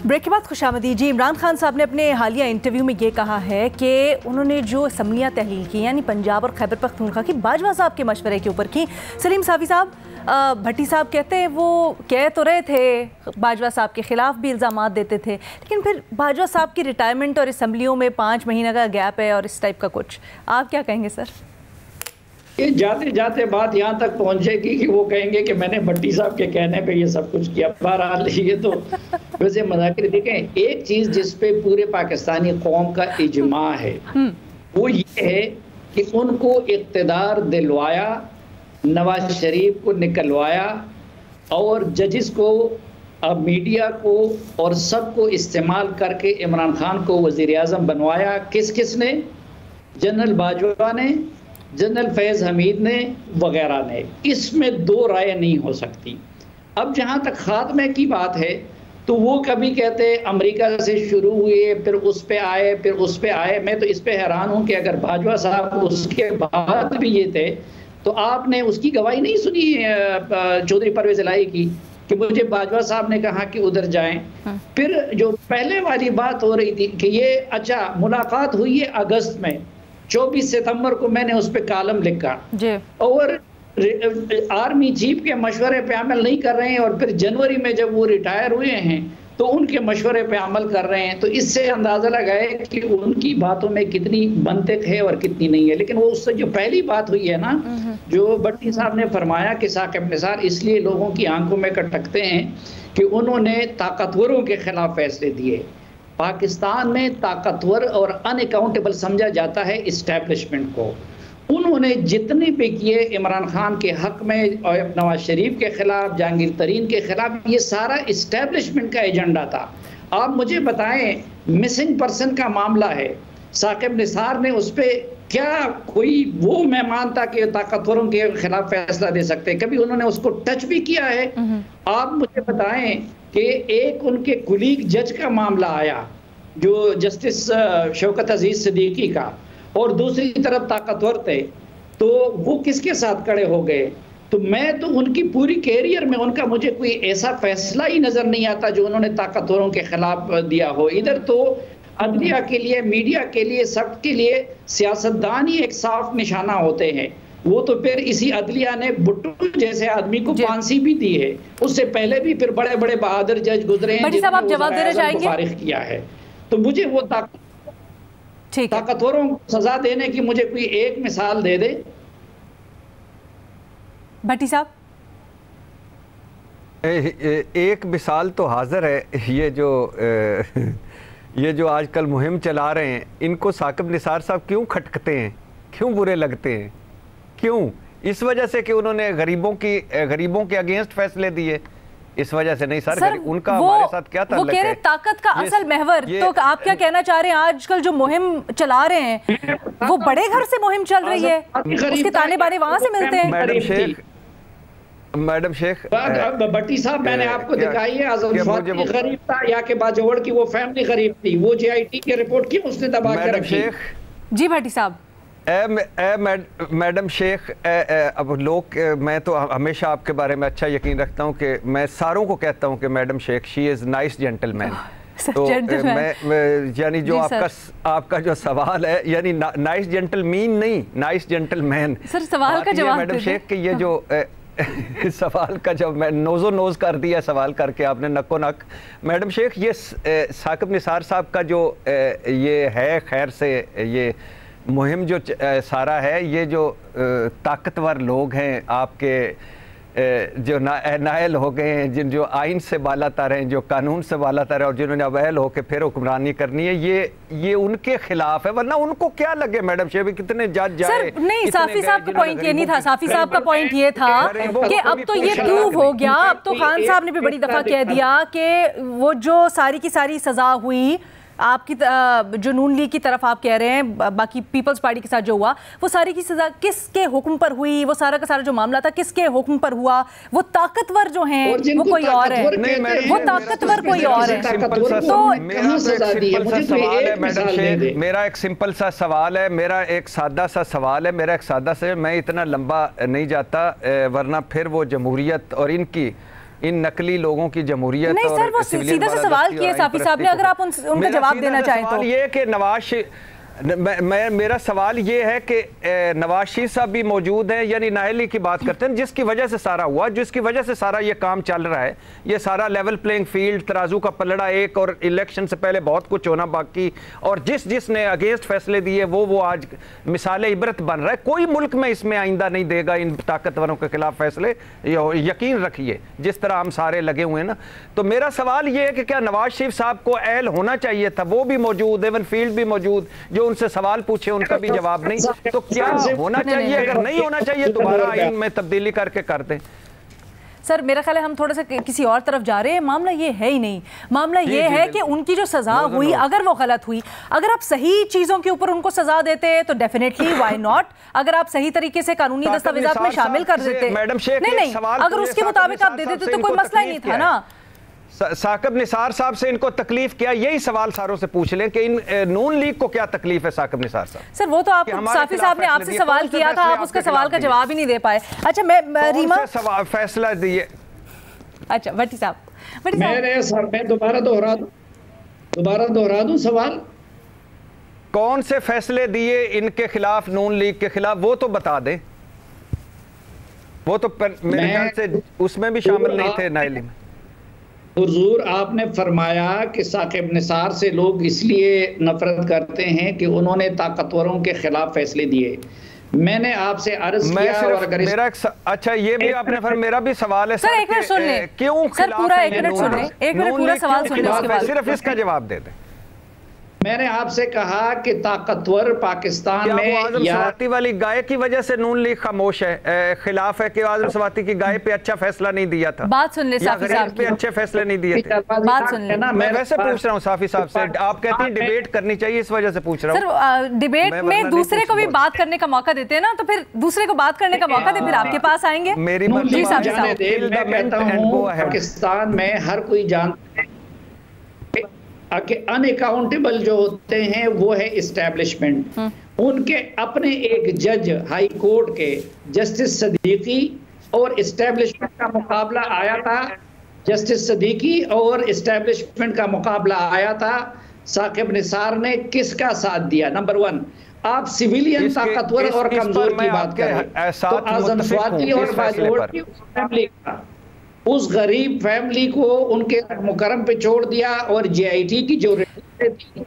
ब्रेक के बाद खुशामदीद जी। इमरान खान साहब ने अपने हालिया इंटरव्यू में ये कहा है कि उन्होंने जो असम्बलियाँ तहलील की, यानी पंजाब और खैबर पख्तूनख्वा की, बाजवा साहब के मशवरे के ऊपर की। सलीम साफी साहब, भट्टी साहब कहते हैं वो कह तो रहे थे, बाजवा साहब के खिलाफ भी इल्ज़ामात देते थे, लेकिन फिर बाजवा साहब की रिटायरमेंट और असम्बलियों में 5 महीने का गैप है और इस टाइप का कुछ, आप क्या कहेंगे सर? ये जाते जाते बात यहाँ तक पहुँचेगी कि वो कहेंगे कि मैंने भट्टी साहब के कहने पे ये सब कुछ किया। बहरहाल ये तो वैसे मजाक। देखें, एक चीज़ जिस पे पूरे पाकिस्तानी कौम का इजमा है वो ये है कि उनको इक़्तिदार दिलवाया, नवाज शरीफ को निकलवाया, और जजिस को, अब मीडिया को और सबको इस्तेमाल करके इमरान खान को वज़ीर आज़म बनवाया। किस ने? जनरल बाजवा ने, जनरल फैज़ हमीद ने, वगैरह ने। इसमें 2 राय नहीं हो सकती। अब जहाँ तक खात्मे की बात है तो वो कभी कहते अमेरिका से शुरू हुए, फिर उस पे आए, फिर उस पे आए। मैं तो इस पे हैरान हूँ कि अगर बाजवा साहब उसके बाद भी ये थे तो आपने उसकी गवाही नहीं सुनी चौधरी परवेज इलाही की कि मुझे बाजवा साहब ने कहा कि उधर जाएं। फिर जो पहले वाली बात हो रही थी कि ये, अच्छा, मुलाकात हुई है अगस्त में, 24 सितंबर को मैंने उस पर कॉलम लिखा, और आर्मी चीफ के मशवरे पे अमल नहीं कर रहे हैं, और फिर जनवरी में जब वो रिटायर हुए हैं तो उनके मशवरे पे अमल कर रहे हैं। तो इससे अंदाज़ा लगाए कि उनकी बातों में कितनी मंतिक है और कितनी नहीं है। लेकिन वो उससे जो पहली बात हुई है ना, जो भट्टी साहब ने फरमाया कि साकिब निसार इसलिए लोगों की आंखों में कटकते हैं कि उन्होंने ताकतवरों के खिलाफ फैसले दिए। पाकिस्तान में ताकतवर और अनअकाउंटेबल समझा जाता है इस्टेब्लिशमेंट को। उन्होंने जितने पे किए इमरान खान के हक में और नवाज शरीफ के खिलाफ, जहांगीर तरीन के खिलाफ, ये सारा इस्टेब्लिशमेंट का एजेंडा था। आप मुझे बताएं, मिसिंग पर्सन का मामला है, साकिब निसार ने उस पर क्या कोई वो मैं मानता कि ताकतवरों के खिलाफ फैसला दे सकते, कभी उन्होंने उसको टच भी किया है? आप मुझे बताएं कि एक उनके कुलीग जज का मामला आया जो जस्टिस शौकत अजीज सिद्दीकी का, और दूसरी तरफ ताकतवर थे, तो वो किसके साथ खड़े हो गए? तो मैं तो उनकी पूरी कैरियर में उनका मुझे कोई ऐसा फैसला ही नजर नहीं आता जो उन्होंने ताकतवरों के खिलाफ दिया हो। इधर तो अदलिया के लिए, मीडिया के लिए, सब के लिए सियासतदान ही एक साफ निशाना होते हैं। वो तो फिर इसी अदलिया ने भुट्टो जैसे आदमी को फांसी भी दी है, उससे पहले भी फिर बड़े बड़े बहादुर जज गुजरे हैं जिन्होंने फारिग किया है। तो मुझे वो ताकतवरों को सजा देने की मुझे कोई एक मिसाल दे दे। भट्टी साहब, एक मिसाल तो हाजिर है, ये जो आजकल मुहिम चला रहे हैं, इनको साकिब निसार साहब क्यों खटकते हैं, क्यों बुरे लगते हैं, क्यों? इस वजह से कि उन्होंने गरीबों के अगेंस्ट फैसले दिए, इस वजह से नहीं सर उनका हमारे साथ क्या ताल्लुक है? वो कह रहे ताकत का असल महवर, तो आप क्या कहना चाह रहे हैं? आजकल जो मुहिम चला रहे हैं वो बड़े घर से मुहिम चल रही है, उसके ताने बाने वहां से मिलते हैं। मैडम शेख भट्टी साहब, मैंने आपको दिखाई है आजम फातमी गरीब था या के बाजोड़ की वो फैमिली गरीब थी, वो JIT की रिपोर्ट की उसने दबा के रखी। जी भट्टी साहब, मैडम शेख, अब लोग, मैं तो हमेशा आपके बारे में अच्छा यकीन रखता हूँ कि मैं सारों को कहता हूँ कि madam Sheikh she is nice gentleman. तो मैं यानी जो आपका जो सवाल है, यानी नाइस जेंटलमैन नहीं, नाइस जेंटलमैन। सर सवाल का जवाब मैडम शेख कि ये जो सवाल का जब मैं नोज़ो नोज़ कर दिया सवाल करके आपने नक्को नक। मैडम शेख, ये साकिब निसार साहब का जो ये है, खैर से ये मुहिम जो सारा है, ये जो ताकतवर लोग हैं आपके, जो नाअहल हो गए हैं, जो आइन से बालातर हैं, जो कानून से बालातर है, और जिन्होंने अब अहल होकर फिर हुक्मरानी करनी है, ये उनके खिलाफ है। वरना उनको क्या लगे मैडम शेख, कितने जज जाए। नहीं, साफी साहब का पॉइंट ये नहीं था, साफी साहब का पॉइंट ये था कि अब तो ये प्रूव हो गया, अब तो खान साहब ने भी बड़ी दफा कह दिया कि वो जो सारी की सारी सजा हुई आपकी जो नून लीग की तरफ आप कह रहे हैं, बाकी पीपल्स पार्टी के साथ जो हुआ, वो सारी की सजा किसके हुक्म पर हुई? वो सारा का सारा जो मामला था किसके हुक्म पर हुआ? वो ताकतवर जो हैं वो कोई और है, वो ताकतवर कोई और है। तो मेरा एक सिंपल सा सवाल है, मेरा एक सादा सा सवाल है, मेरा एक सादा से, मैं इतना लंबा नहीं जाता, वरना फिर वो जमहूरियत और इन नकली लोगों की जमहूरियत। नहीं सर, वो सीधा सा सवाल किया साफी साहब ने, अगर आप उनका जवाब देना चाहें तो। ये कि नवाज, मेरा सवाल ये है कि नवाज शरीफ साहब भी मौजूद हैं, यानी नाअहली की बात करते हैं, जिसकी वजह से सारा हुआ, जिसकी वजह से सारा ये काम चल रहा है, ये सारा लेवल प्लेइंग फील्ड, तराजू का पलड़ा एक, और इलेक्शन से पहले बहुत कुछ होना बाकी, और जिसने अगेंस्ट फैसले दिए वो आज मिसाल इबरत बन रहा है। कोई मुल्क में इसमें आइंदा नहीं देगा इन ताकतवरों के खिलाफ फैसले, यकीन रखिए, जिस तरह हम सारे लगे हुए हैं ना। तो मेरा सवाल ये है कि क्या नवाज शरीफ साहब को अहल होना चाहिए था? वो भी मौजूद, एवन फील्ड भी मौजूद, जो उनसे सवाल पूछे उनका भी जवाब नहीं, तो क्या होना चाहिए? अगर नहीं होना चाहिए दोबारा आइन में तब्दीली करके कर दें। सर मेरा ख्याल है हम थोड़ा सा किसी और तरफ जा रहे हैं। मामला ये है ही नहीं, मामला ये है कि उनकी जो सजा हुई, अगर वो गलत हुई, अगर आप सही चीजों के ऊपर उनको सजा देते तो डेफिनेटली व्हाई नॉट, अगर आप सही तरीके से कानूनी दस्तावेजात में शामिल कर देते, नहीं, अगर उसके मुताबिक आप दे देते तो कोई मसला ही नहीं था ना। साकिब निसार साहब से इनको तकलीफ क्या? यही सवाल सारों से पूछ लें कि इन नून लीग को क्या तकलीफ है साकिब निसार साहब? सर वो तो आप साफी साहब ने आपसे सवाल किया था, आप उसका सवाल का जवाब ही नहीं दे पाए। अच्छा मैं रीमा फैसला दिए। अच्छा भट्टी साहब, मैं दोबारा दोहरा दूं सवाल, कौन से फैसले दिए इनके खिलाफ, नून लीग के खिलाफ, वो तो बता दें। वो तो मेरे ख्याल से उसमें भी शामिल नहीं थे नाअहली में। हुजूर आपने फरमाया कि साकिब निसार से लोग इसलिए नफरत करते हैं कि उन्होंने ताकतवरों के खिलाफ फैसले दिए। मैंने आपसे अर्ज किया, और अगर मेरा अच्छा ये भी आपने मेरा भी सवाल है सर, एक मिनट सुन ले, क्यों सर पूरा एक मिनट सुन ले, एक मिनट पूरा सवाल सुन ले, उसके बाद सिर्फ इसका जवाब दे दें। मैंने आपसे कहा कि ताकतवर पाकिस्तान में आज़म सवाती वाली गाय की वजह से नून लीग खामोश है, खिलाफ है कि आज़म सवाती की गाय पे अच्छा फैसला नहीं दिया था? बात सुन ले साफी साहब पे अच्छे फैसले नहीं दिए थे, बात सुन ले। मैं वैसे पूछ रहा हूँ साफी साहब से, आप कहती हैं डिबेट करनी चाहिए, इस वजह से पूछ रहा हूँ। सर डिबेट में दूसरे को भी बात करने का मौका देते हैं ना, तो फिर दूसरे को बात करने का मौका दे, फिर आपके पास आएंगे। मेरी पाकिस्तान में हर कोई जानता है कि अनअकाउंटेबल जो होते हैं वो है इस्टेब्लिशमेंट। उनके अपने एक जज हाई कोर्ट के जस्टिस सदीकी और इस्टेब्लिशमेंट का मुकाबला आया था, जस्टिस सदीकी और इस्टेब्लिशमेंट का मुकाबला आया था। साकिब निसार ने किसका साथ दिया? नंबर 1, आप सिविलियन ताकतवर और कमजोर की बात करें तो आज़म स्वाति और बाजोड़ की फैमिली का, उस गरीब फैमिली को उनके मुकरम पे छोड़ दिया, और JIT की जो रिपोर्टें थी,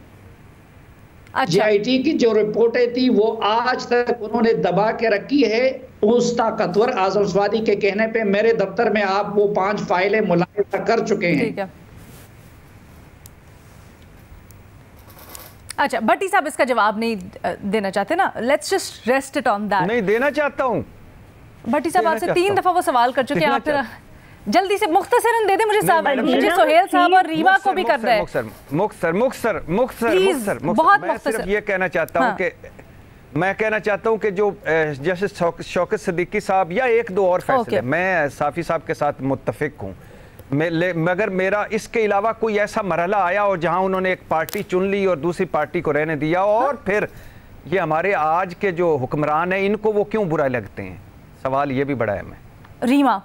JIT की जो रिपोर्टें थी वो आज तक उन्होंने दबा के रखी है। उस ताकतवर आजम स्वादी के कहने पे मेरे दफ्तर में आप वो 5 फाइलें मुलाहिजा कर चुके हैं। ठीक है। अच्छा, भट्टी साहब इसका जवाब नहीं देना चाहते ना, let's just rest it on that. नहीं देना चाहता हूँ। भट्टी साहब आपसे 3 दफा वो सवाल कर चुके हैं, आप फिर जल्दी से मुख्तसरन दे दें मुझे साहब, मुझे सोहेल साहब और रीमा को भी कर रहे हैं। मुख्तसर बहुत मैं सिर्फ ये कहना चाहता हूँ कि मैं कहना चाहता हूँ कि जो जैसे शौकत सिद्दीकी साहब या 1-2 और फैसले, मैं साफी साहब के साथ मुत्तफिक हूँ, मगर मेरा इसके अलावा कोई ऐसा मरहला आया और जहाँ उन्होंने एक पार्टी चुन ली और दूसरी पार्टी को रहने दिया, और फिर ये हमारे आज के जो हुक्मरान हैं इनको वो क्यों बुरा लगते हैं, सवाल ये भी बड़ा है। मैं रीमा,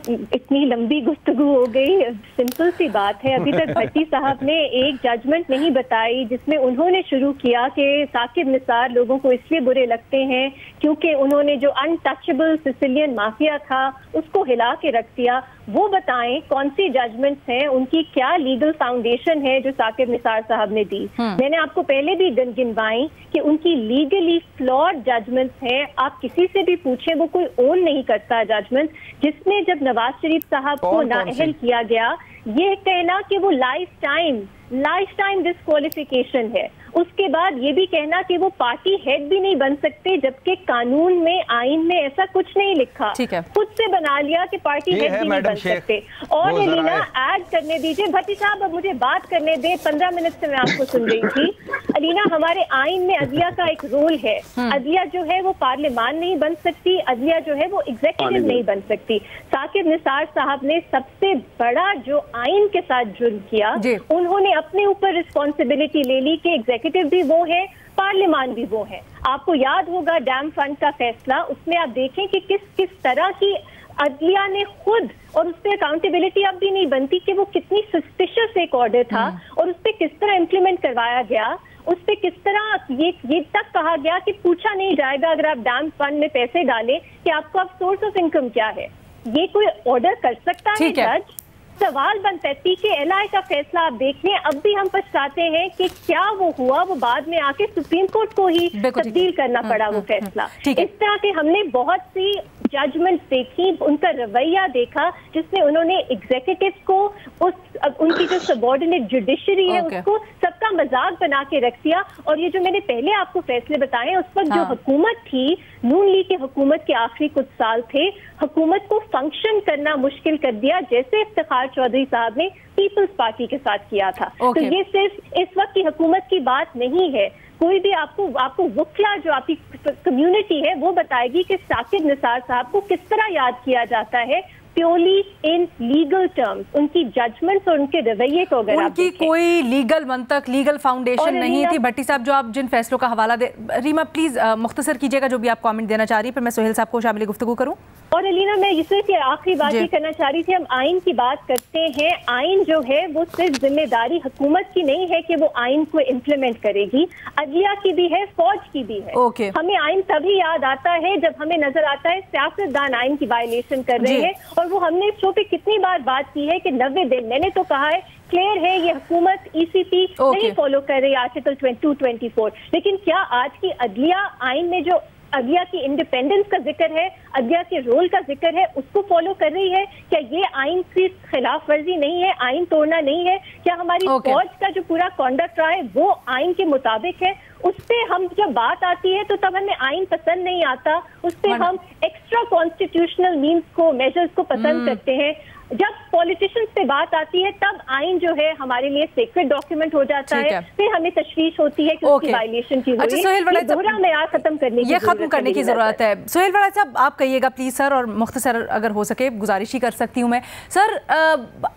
इतनी लंबी गुफ्तगू हो गई, सिंपल सी बात है। अभी तक भट्टी साहब ने एक जजमेंट नहीं बताई जिसमें उन्होंने शुरू किया कि साकिब निसार लोगों को इसलिए बुरे लगते हैं क्योंकि उन्होंने जो अनटचेबल सिसिलियन माफिया था उसको हिला के रख दिया। वो बताएं कौन सी जजमेंट्स हैं, उनकी क्या लीगल फाउंडेशन है जो साकिब निसार साहब ने दी। मैंने आपको पहले भी गिनवाई कि उनकी लीगली फ्लॉड जजमेंट्स हैं। आप किसी से भी पूछें, वो कोई ओन नहीं करता जजमेंट, जिसमें जब नवाज शरीफ साहब को नाअहल किया गया, ये कहना कि वो लाइफ टाइम डिस्क्वालिफिकेशन है। उसके बाद ये भी कहना कि वो पार्टी हेड भी नहीं बन सकते, जबकि कानून में, आइन में ऐसा कुछ नहीं लिखा। खुद से बना लिया कि पार्टी हेड भी नहीं बन सकते। और एलिना ऐड करने दीजिए, भट्टी साहब अब मुझे बात करने दे, 15 मिनट से मैं आपको सुन रही थी। अलीना, हमारे आइन में अदलिया का एक रोल है। अदलिया जो है वो पार्लियामान नहीं बन सकती, अदलिया जो है वो एग्जीक्यूटिव नहीं बन सकती। साकिब निसार साहब ने सबसे बड़ा जो आइन के साथ जुर्म किया, उन्होंने अपने ऊपर रिस्पॉन्सिबिलिटी ले ली कि एग्जीक्यूटिव भी वो है, पार्लियामान भी वो है। आपको याद होगा डैम फंड का फैसला, उसमें आप देखें कि किस किस तरह की अदलिया ने खुद, और उस पर अकाउंटेबिलिटी अब भी नहीं बनती कि वो कितनी सस्पिशियस एक ऑर्डर था और उस पर किस तरह इम्प्लीमेंट करवाया गया। उस पर किस तरह ये तक कहा गया कि पूछा नहीं जाएगा अगर आप डैम फंड में पैसे डालें कि आपका अब सोर्स ऑफ इनकम क्या है। ये कोई ऑर्डर कर सकता है जज? सवाल बनता है। PKLI का फैसला आप देख लें, अब भी हम पछताते हैं कि क्या वो हुआ, वो बाद में आके सुप्रीम कोर्ट को ही तब्दील करना पड़ा वो फैसला। इस तरह के हमने बहुत सी जजमेंट देखी, उनका रवैया देखा, जिसमें उन्होंने एग्जीक्यूटिव को, उनकी जो सबऑर्डिनेट जुडिशरी है उसको सबका मजाक बना के रख दिया। और ये जो मैंने पहले आपको फैसले बताए, उस वक्त जो हुकूमत थी, नून लीग की हुकूमत के आखिरी कुछ साल थे, हुकूमत को फंक्शन करना मुश्किल कर दिया, जैसे इफ्तिखार चौधरी साहब ने पीपल्स पार्टी के साथ किया था। तो ये सिर्फ इस वक्त की हुकूमत की बात नहीं है। कोई भी आपको वकला जो आपकी कम्युनिटी है वो बताएगी कि साकिब निसार साहब को किस तरह याद किया जाता है, प्योरली इन लीगल टर्म्स। उनकी जजमेंट्स और उनके रवैये को अगर उनकी कोई लीगल मंतक, लीगल फाउंडेशन नहीं थी। भट्टी साहब, जो आप जिन फैसलों का हवाला दे, रीमा प्लीज मुख्तसर कीजिएगा जो भी आप कमेंट देना चाह रही है, फिर मैं सोहेल साहब को शामिल गुफ्तगू करूं। और अलीना, मैं इससे आखिरी बात ही करना चाह रही थी, हम आइन की बात करते हैं। आइन जो है वो सिर्फ जिम्मेदारी हुकूमत की नहीं है कि वो आइन को इम्प्लीमेंट करेगी, अदलिया की भी है, फौज की भी है। हमें आइन तभी याद आता है जब हमें नजर आता है सियासतदान आइन की वायलेशन कर रहे हैं। और वो हमने शो पे कितनी बार बात की है कि 90 दिन, मैंने तो कहा है क्लियर है ये हुकूमत ECP नहीं फॉलो कर रही आर्टिकल 224, लेकिन क्या आज की अदलिया आइन में जो अदलिया की इंडिपेंडेंस का जिक्र है, अदलिया के रोल का जिक्र है, उसको फॉलो कर रही है? क्या ये आइन की खिलाफ वर्जी नहीं है, आइन तोड़ना नहीं है? क्या हमारी फौज का जो पूरा कॉन्डक्ट रहा है वो आइन के मुताबिक है? उस पर हम जब बात आती है तो तब हमें आइन पसंद नहीं आता, उस पर हम एक्स्ट्रा कॉन्स्टिट्यूशनल मीन्स को, मेजर्स को पसंद करते हैं। जब पॉलिटिशियंस पे बात आती है तब आइन जो है हमारे लिए सेक्रेट डॉक्यूमेंट हो जाता है, फिर हमें तशवीश होती है कि उसकी वायलेशन की हुई है। दोहरा मेयार खत्म करने की जरूरत है। सोहेल वड़ा साहब, आप कहिएगा प्लीज सर, और मुख्तसर अगर हो सके गुजारिश ही कर सकती हूँ मैं सर।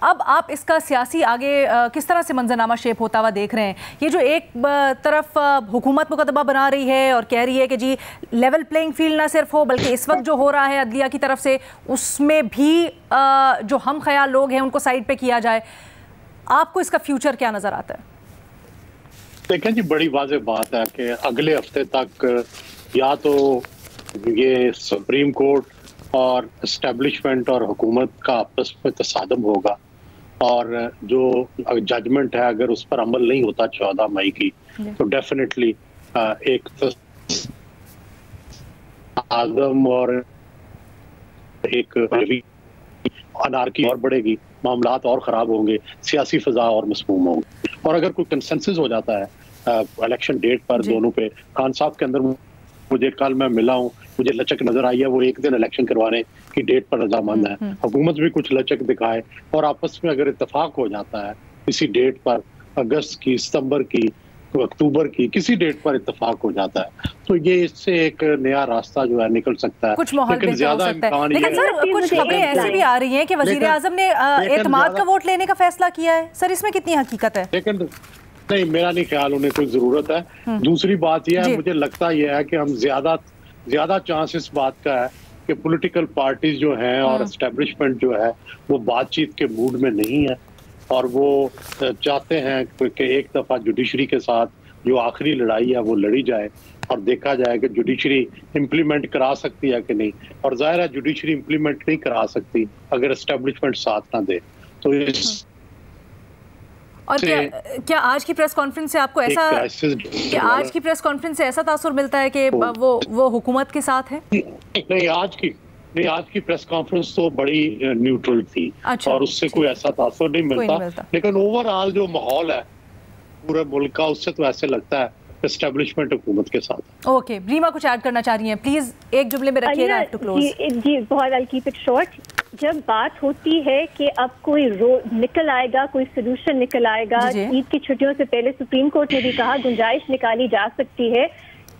अब आप इसका सियासी आगे किस तरह से मंजरनामा शेप होता हुआ देख रहे हैं? ये जो एक तरफ हुकूमत मुकदमा बना रही है और कह रही है कि जी लेवल प्लेइंग फील्ड ना सिर्फ हो, बल्कि इस वक्त जो हो रहा है अदलिया की तरफ से उसमें भी जो हम ख्याल लोग हैं उनको साइड पे किया जाए, आपको इसका फ्यूचर क्या नजर आता है? देखें जी, बड़ी वाज़ेह बात है कि अगले हफ्ते तक या तो ये सुप्रीम कोर्ट और एस्टेब्लिशमेंट और हुकूमत का आपस में तसादम होगा, और जो जजमेंट है अगर उस पर अमल नहीं होता 14 मई की, तो डेफिनेटली एक आजम और एक अनारकी और बढ़ेगी, मामलात और खराब होंगे, सियासी फिजा और मसमूम होंगे। और अगर कोई कंसेंसस हो जाता है इलेक्शन डेट पर दोनों पे, खान साहब के अंदर मुझे कल मैं मिला हूँ, मुझे लचक नजर आई है, वो एक दिन इलेक्शन करवाने की डेट पर रजामंद है, हुकूमत भी कुछ लचक दिखाए और आपस में अगर इत्तेफाक हो जाता है किसी डेट पर, अगस्त की, सितंबर की, अक्टूबर की, किसी डेट पर इत्तेफाक हो जाता है, तो ये इससे एक नया रास्ता जो है निकल सकता है। कुछ लेकिन ज्यादा इम्कान, लेकिन सर कुछ खबरें ऐसी भी आ रही हैं कि वजीर आजम ने एतमाद का वोट लेने का फैसला किया है। सर इसमें कितनी हकीकत है? लेकिन नहीं, मेरा नहीं ख्याल उन्हें कोई जरूरत है। दूसरी बात यह है, मुझे लगता यह है कि हम ज्यादा चांस इस बात का है कि पॉलिटिकल पार्टीज जो हैं और एस्टेब्लिशमेंट जो है वो बातचीत के मूड में नहीं है और वो चाहते हैं कि एक दफा जुडिशरी के साथ जो आखिरी लड़ाई है वो लड़ी जाए और देखा जाए कि जुडिशरी इम्प्लीमेंट करा सकती है कि नहीं। और जाहिर है जुडिशरी इम्प्लीमेंट नहीं करा सकती अगर एस्टेब्लिशमेंट साथ ना दे। तो इस और क्या आज की प्रेस कॉन्फ्रेंस से आपको ऐसा, क्या आज की प्रेस कॉन्फ्रेंस से ऐसा तासुर मिलता है कि वो हुकूमत के साथ है? नहीं, आज की प्रेस कॉन्फ्रेंस तो बड़ी न्यूट्रल थी। अच्छा, और उससे कोई ऐसा तासुर नहीं मिलता। लेकिन ओवरऑल जो माहौल है पूरे मुल्क का, उससे तो ऐसे लगता है एस्टेब्लिशमेंट हुकूमत के साथ। ओके, रीमा कुछ ऐड करना चाह रही हैं, प्लीज एक जुमले में रखिएगा टू क्लोज। जी बहुत, आई कीप इट शॉर्ट। जब बात होती है कि अब कोई निकल आएगा, कोई सोल्यूशन निकल आएगा, ईद की छुट्टियों से पहले सुप्रीम कोर्ट ने भी कहा गुंजाइश निकाली जा सकती है,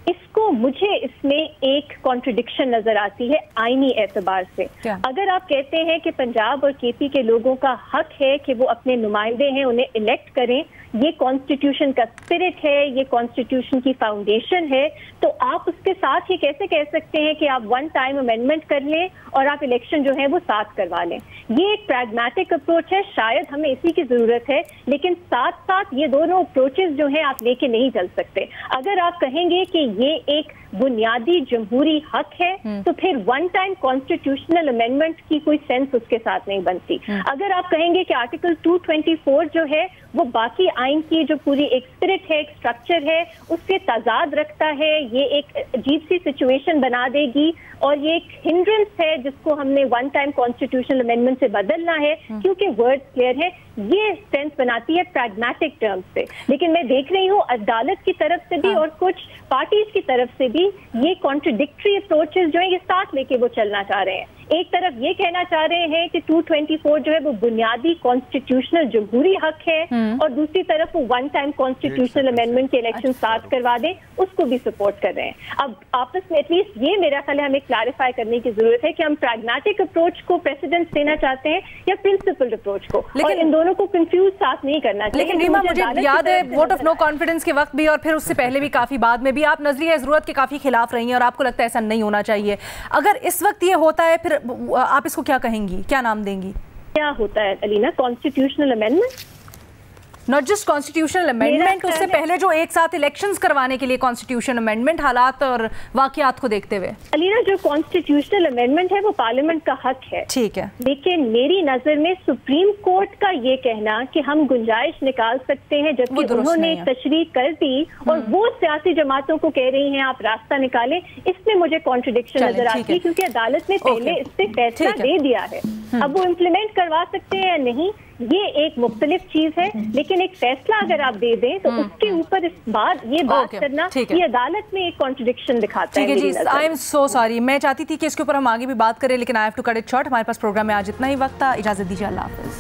इसको मुझे इसमें एक कॉन्ट्रडिक्शन नजर आती है आईनी एतबार से। अगर आप कहते हैं कि पंजाब और केपी के लोगों का हक है कि वो अपने नुमाइंदे हैं उन्हें इलेक्ट करें, ये कॉन्स्टिट्यूशन का स्पिरिट है, ये कॉन्स्टिट्यूशन की फाउंडेशन है, तो आप उसके साथ ही कैसे कह सकते हैं कि आप वन टाइम अमेंडमेंट कर लें और आप इलेक्शन जो है वो साथ करवा लें? ये एक प्रैग्मेटिक अप्रोच है, शायद हमें इसी की जरूरत है, लेकिन साथ साथ ये दोनों अप्रोचेस जो हैं आप लेके नहीं चल सकते। अगर आप कहेंगे कि ये एक बुनियादी जमहूरी हक है तो फिर वन टाइम कॉन्स्टिट्यूशनल अमेंडमेंट की कोई सेंस उसके साथ नहीं बनती। अगर आप कहेंगे कि आर्टिकल 224 जो है वो बाकी आइन की जो पूरी एक स्पिरिट है, एक स्ट्रक्चर है, उससे तजाद रखता है, ये एक अजीब सी सिचुएशन बना देगी और ये एक हिंड्रेंस है जिसको हमने वन टाइम कॉन्स्टिट्यूशनल अमेंडमेंट से बदलना है क्योंकि वर्ड क्लियर है, ये सेंस बनाती है प्रैग्मेटिक टर्म्स से। लेकिन मैं देख रही हूँ अदालत की तरफ से भी और कुछ पार्टीज की तरफ से भी ये कॉन्ट्रडिक्टरी अप्रोचेस जो है ये साथ लेके वो चलना चाह रहे हैं। एक तरफ ये कहना चाह रहे हैं कि 224 जो है वो बुनियादी कॉन्स्टिट्यूशनल जमहूरी हक है और दूसरी तरफ वो वन टाइम कॉन्स्टिट्यूशनल अमेंडमेंट के इलेक्शन स्टार्ट करवा दें, उसको भी सपोर्ट कर रहे हैं। अब आपस में एटलीस्ट ये मेरा ख्याल है हमें क्लैरिफाई करने की जरूरत है कि हम प्रैग्मेटिक अप्रोच को प्रेसिडेंस देना चाहते हैं या प्रिंसिपल्ड अप्रोच को, और इन दोनों को कंफ्यूज साथ नहीं करना चाहिए। लेकिन रीमा मुझे याद है वोट ऑफ नो कॉन्फिडेंस के वक्त भी और फिर उससे पहले भी काफी बाद में भी आप नजरिया जरूरत के काफी खिलाफ रही हैं और आपको लगता है ऐसा नहीं होना चाहिए। अगर इस वक्त ये होता है फिर आप इसको क्या कहेंगी, क्या नाम देंगी? क्या होता है Alina? Constitutional amendment, not just constitutional amendment, उससे पहले जो एक साथ इलेक्शंस करवाने के लिए कॉन्स्टिट्यूशन अमेंडमेंट, हालात और वाकयात को देखते हुए। अलीना जो कॉन्स्टिट्यूशनल अमेंडमेंट है वो पार्लियामेंट का हक है, ठीक है, लेकिन मेरी नजर में सुप्रीम कोर्ट का ये कहना कि हम गुंजाइश निकाल सकते हैं जबकि उन्होंने तशरीह कर दी और वो सियासी जमातों को कह रही हैं आप रास्ता निकालें, इसमें मुझे कॉन्ट्रडिक्शन नजर आती है क्योंकि अदालत ने पहले इस पे फैसला दे दिया है। अब वो इम्प्लीमेंट करवा सकते हैं या नहीं ये एक मुख्तलिफ चीज है, लेकिन एक फैसला अगर आप दे दें तो उसके ऊपर इस बात करना ये अदालत में एक कॉन्ट्रडिक्शन दिखाता है। ठीक है जी, आई एम सो सॉरी, मैं चाहती थी कि इसके ऊपर हम आगे भी बात करें लेकिन I have to cut it short. हमारे पास प्रोग्राम में आज इतना ही वक्त था, इजाजत दीजिए, अल्लाह हाफिज।